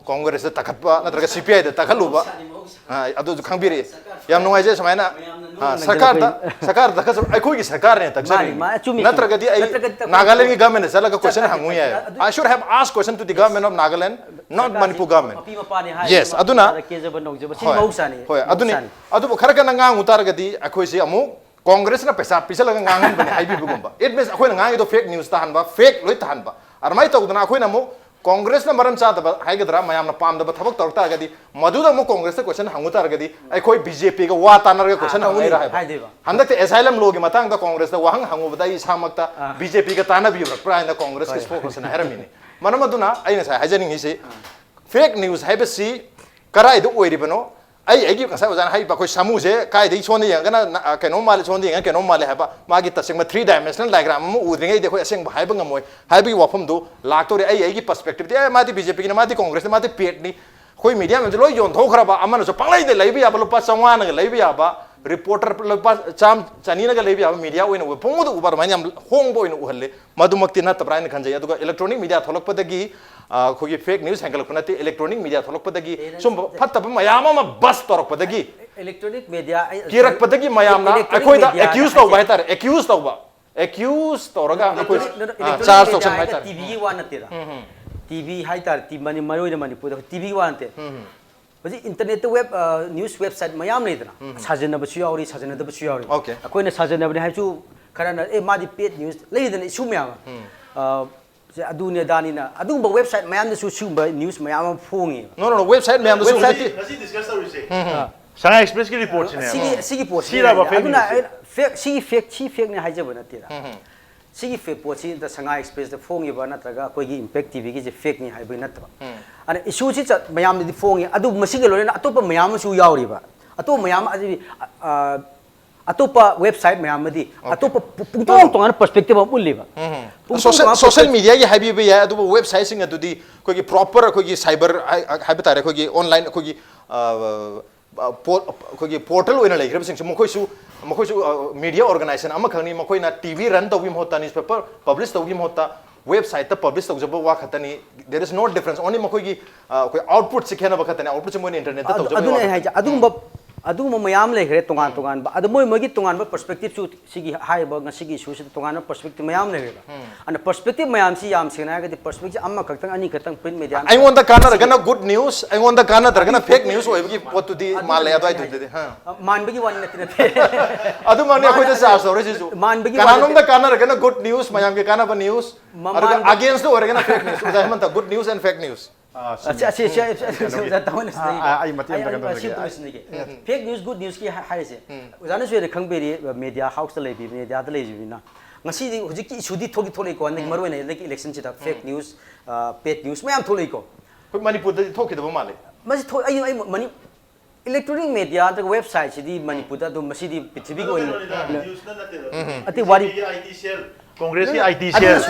कांग्रेस द तखतबा नत्रगा सीपीआई द तखलुबा अदु खंबिरी याम नुंगाइजे समायना सरकार द खस अखोइगी सरकार ने तखसरी नत्रगा दी नागालैंड की गवर्नमेंट चलगा क्वेश्चन हंगु या I should have asked question to the government of Nagaland not Manipur government yes अदुना होय अदुनी अदु खरका नंगांग उतारगदी अखोइसे अमु कांग्रेस ना पैसा पिसल ngangan bani haibi bugumba it means akhoi ngangi do fake news ta hanba fake loi ta hanba armai tawdana akhoi na mo Congress ना मरम चा दबा हाइगदरा मयाम ना पाम दबा थबक तौरता गदी मधुदा मो कांग्रेस से क्वेश्चन हंगुता गदी अखोई बीजेपी का वा तानर का क्वेश्चन हंगु रहा हंदक एसाइलम लोगी मतंग दा कांग्रेस दा वहंग हंगुबदा इसामक्ता बीजेपी का ताना भी रखप्रा इन कांग्रेस के स्पोक्सपर्सन हैरमिनी मनमदुना अइना सा हाइजनिंग हिसे फेक न्यूज हाइबसी कराइ दो ओइरिबनो आई कसै ओजान हाइ बखोइ सामुजे काय दै सोन यंगना केनो माले सोन यंग केनो माले हाबा मागी तसिंग 3 डायमेंशनल डायग्राम म उद्रिङै देखो असेंग हाइब ngमोइ हाइबि वफम दो लाक्तोरे आई पर्सपेक्टिव दे मादी बीजेपी की मादी कांग्रेस मादी पेट नि खोइ मीडिया में लोइ जोन थोखराबा अमन सो पंगलै दे लैबि याबा लुपा 500 नग लैबि याबा रिपोर्टर लुपा चाम चनी नग लैबि याबा मीडिया ओइन व पोंगदो उबर मानि हम होंगबो ओइन उहल्ले मधुमक्ति न तब्राइन खंजै अदुगा इलेक्ट्रॉनिक मीडिया थोलकपदगी खोगी फेक न्यूज हैंगलपनती इलेक्ट्रॉनिक मीडिया थोलकपदगी सुम फत्तब मयाम म बस तोरकपदगी इलेक्ट्रॉनिक मीडिया किरकपदगी मयाम ना अखोइदा एक्यूज तौबा Hattar accused तौरगा अखोइ charge तौसन Hattar TV वा नतेरा टीवी हैतार ती मनि मरोइ मणिपुर टीवी वा नते बजी इंटरनेट वेब न्यूज वेबसाइट मयाम लेदना साजनबसु यावरी साजनदबसु यावरी अखोइना साजनबनि हाइसु खराना ए मादी पेड न्यूज लेदना इशू मयाम अदुने दानिना अदुबा वेबसाइट मयाम दसु सुबा न्यूज मयाम फोंगी नो वेबसाइट मयाम दसु ngasi discuss tawise Shanghai Express की रिपोर्ट ने सिगी पोस्ट अदुना फेक ने हाइजब नतेरा सिगी फेक पोस्ट द Shanghai Express द फोंगी बा नत्रगा कोई इम्पैक्ट टीवी की जे फेक नि हाइब नतबा अने इशू छि मयाम दि फोंगी अदु मसिगे लोरेना अतोप मयाम सु यावरिबा अतो मयाम अतोप वेबसाइट मयाम मदी अतोप पुंतोंग तोंगन पर्सपेक्टिव ऑफ उल्लीबा सोशल मीडिया की हाइबी या अदु वेबसाइट सिंग अदुदी कोगी प्रॉपर कोगी साइबर हाइब तारे कोगी ऑनलाइन कोगी कोगी पोर्टल ओइना लेग्रब सिंग मखोइसु मीडिया ऑर्गेनाइजेशन अमा खंगनी मखोइना टीवी रन तौबी होता न्यूज़पेपर पब्लिश तौबी होता वेबसाइट त पब्लिश तौजब वा खतनी there is no difference only मखोगी कोई आउटपुट सिखेना बखतनी आउटपुट से मोइन इंटरनेट त तौजब अदुने हाइजा अदुम मयाम लेखरे तोंगान तोंगान अद मोय मगी तोंगान पर्सपेक्टिव सु सिगी हाइब ngसी सु तोंगान पर्सपेक्टिव मयाम लेखरे अन पर्सपेक्टिव मयाम सि याम सेना गदि पर्सपेक्टिव अम्मा खतंग अनि खतंग प्रिंट मीडिया अइंगोंदा काना रगना गुड न्यूज अइंगोंदा काना रगना फेक न्यूज ओइबगी पोतुदी माले अदवाइ दुदे मानबगी वन नति अदु माने अखोइदा चार्ज तौरे सिसु मानबगी कानानोंदा काना रगना गुड न्यूज मयाम के काना ब न्यूज अगेंस्ट द ओरगना फेक न्यूज उदाहरण good news and fake news fake news good news की हाइसे उजाना सुरे खंगबेरी मीडिया हाउस त लेबी मीडिया त लेजिबिना ngasi di hujiki isudi thogi thole ko nek maroi na nek election chita fake news paid news mayam thole ko manipur da thoki da male masi tho ai mani electronic media the website sidi Manipur da dum masidi prithvi ko news na natin ati wari IT cell Congress ki IT cell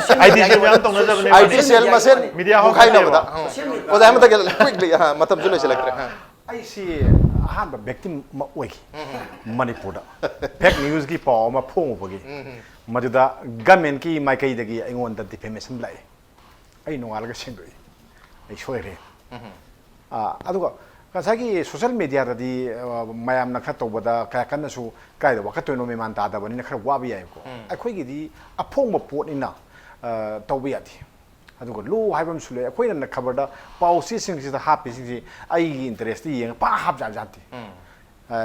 mayam tong na jabne IT cell masen media ho khai na bada o da hamta quickly matam jule select ai si ahan ba victim ma oi Manipur da fake news ki paw ma phong bagi maduda government ki mai kai dagi aingon da defamation lai ai nongal ga sendoi ai soire aduga kasagi social media da di mayam na khato bada ka kan su kai da wakato no me man ta da bani na khar wa bi ai ko ai khoi gi di aphong ma pot ni na taw bi ati aduga lu haibam sule akhoi na khabar da policy sing si da happy sing si ai interest yi pa hap ja jati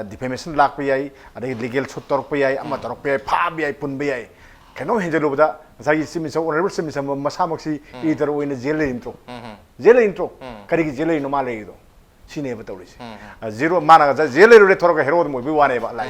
defamation lak pi ai adai legal chut tor pi ai ama tor pi ai pha bi ai pun bi ai kano henjelo bada kasagi simi so honorable simi sam masamak si either oina jail intro kari gi jail no ma le do sine ba tawri zero mana ga jail re thoroga hero mo bi wane ba lai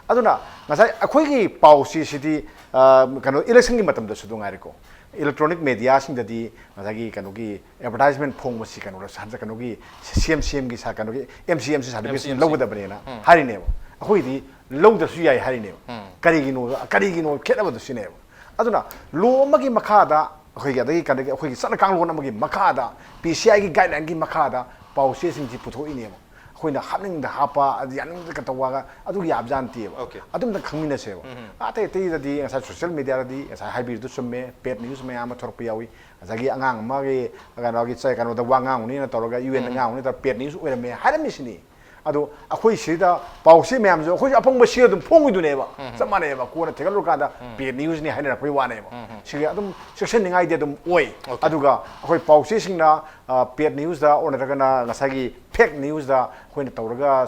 aduna ngasai akhoi gi policy sidi kano election gi matam da su do ngari ko electronic media sing dadi ngasagi kano gi advertisement phong mo si kano ra sa kano gi CM gi sa kano gi MCM si certification lo da bane na hari ne ba akhoi di lo da su yai hari ne kari gi no kheta ba do sine ba aduna lo amagi makhada akhoi gi adagi kan akhoi gi sana kang lo amagi makhada PCI gi guideline gi makhada policy sing ji putho ine ba akhoi na hapning da hapa yaning da tawaga adu gi abjan ti ba adum da khangmina se ba ate te da di asa social media da di asa hybrid du summe pet news me ama thor piawi azagi angang ma gi aga gi chai kan da wangang ni na toroga UN ngang ni da pet news oira me haram sini ado akhoi sida policy me am jo akhoi apong ba sia dum phong du ne ba samane ba ko na tegal ka da pet news ni haina ra poi wane ba sigi adum section ni ngai de dum oi aduga akhoi policy sing na pet news da ona daga na ngasagi fake news da akhoi na tawraga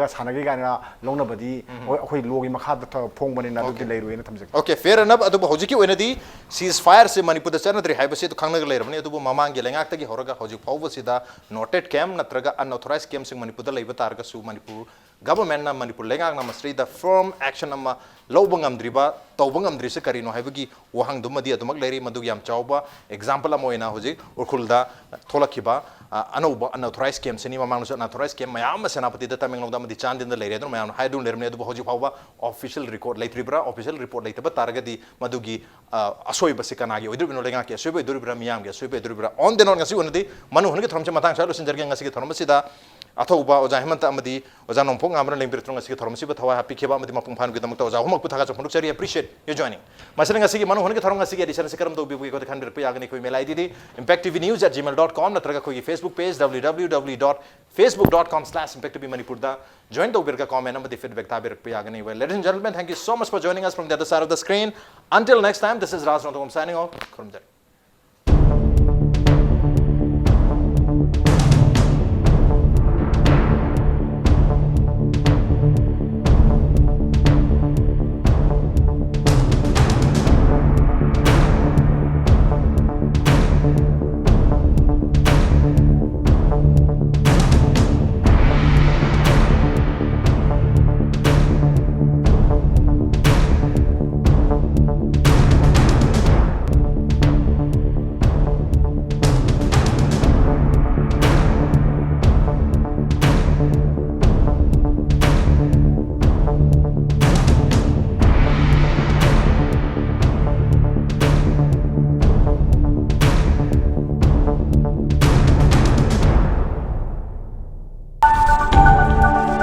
sanagi ga na longna badi akhoi logi makha da phong bani na du lei ruina thamjak okay fair enough adu hoji ki oina di cease fire se Manipur da chana dri haiba se to khangna lei rabani adu mamang ge lengak ta gi horaga hoji phawba sida noted cam natraga unauthorized cam sing Manipur da leiba targa su Manipur government na Manipur lengak na masri da firm action ama lobangam driba tawbangam dri se karino haibagi wahang dumadi adumak leiri madu yam chawba example amoina hoji urkhulda tholakiba anauba unauthorized cam seni mamang so unauthorized cam mayam senapati da tameng longda madi chandin da leire mayam haidun lermne adu hoji phawba official record leitribra official report leitaba targadi madugi asoi basi kanagi oidur bino lenga ke asoi duribra miyam ge asoi duribra on den on ngasi onadi manu hunge thromche matang sa lusin jarge ngasi ke thromsida athauba oja hemanta amadi oja nongphong amra lengpir trong ngasi ke thromsi ba thawa happy kheba amadi mapung phan ge damukta oja homak puthaga chapunduk chari appreciate you joining masala ngasi ke manu hunge throng ngasi ke edition se karam do bi ko khan bir pe agani koi mail id di impacttvnews@gmail.com natraga koi Facebook page www.facebook.com/impacttvmanipur da join the birka comment amadi feedback ta bir pe agani well ladies and gentlemen thank you so much for joining us from the other side of the screen until next time this is Raj Notogam signing off.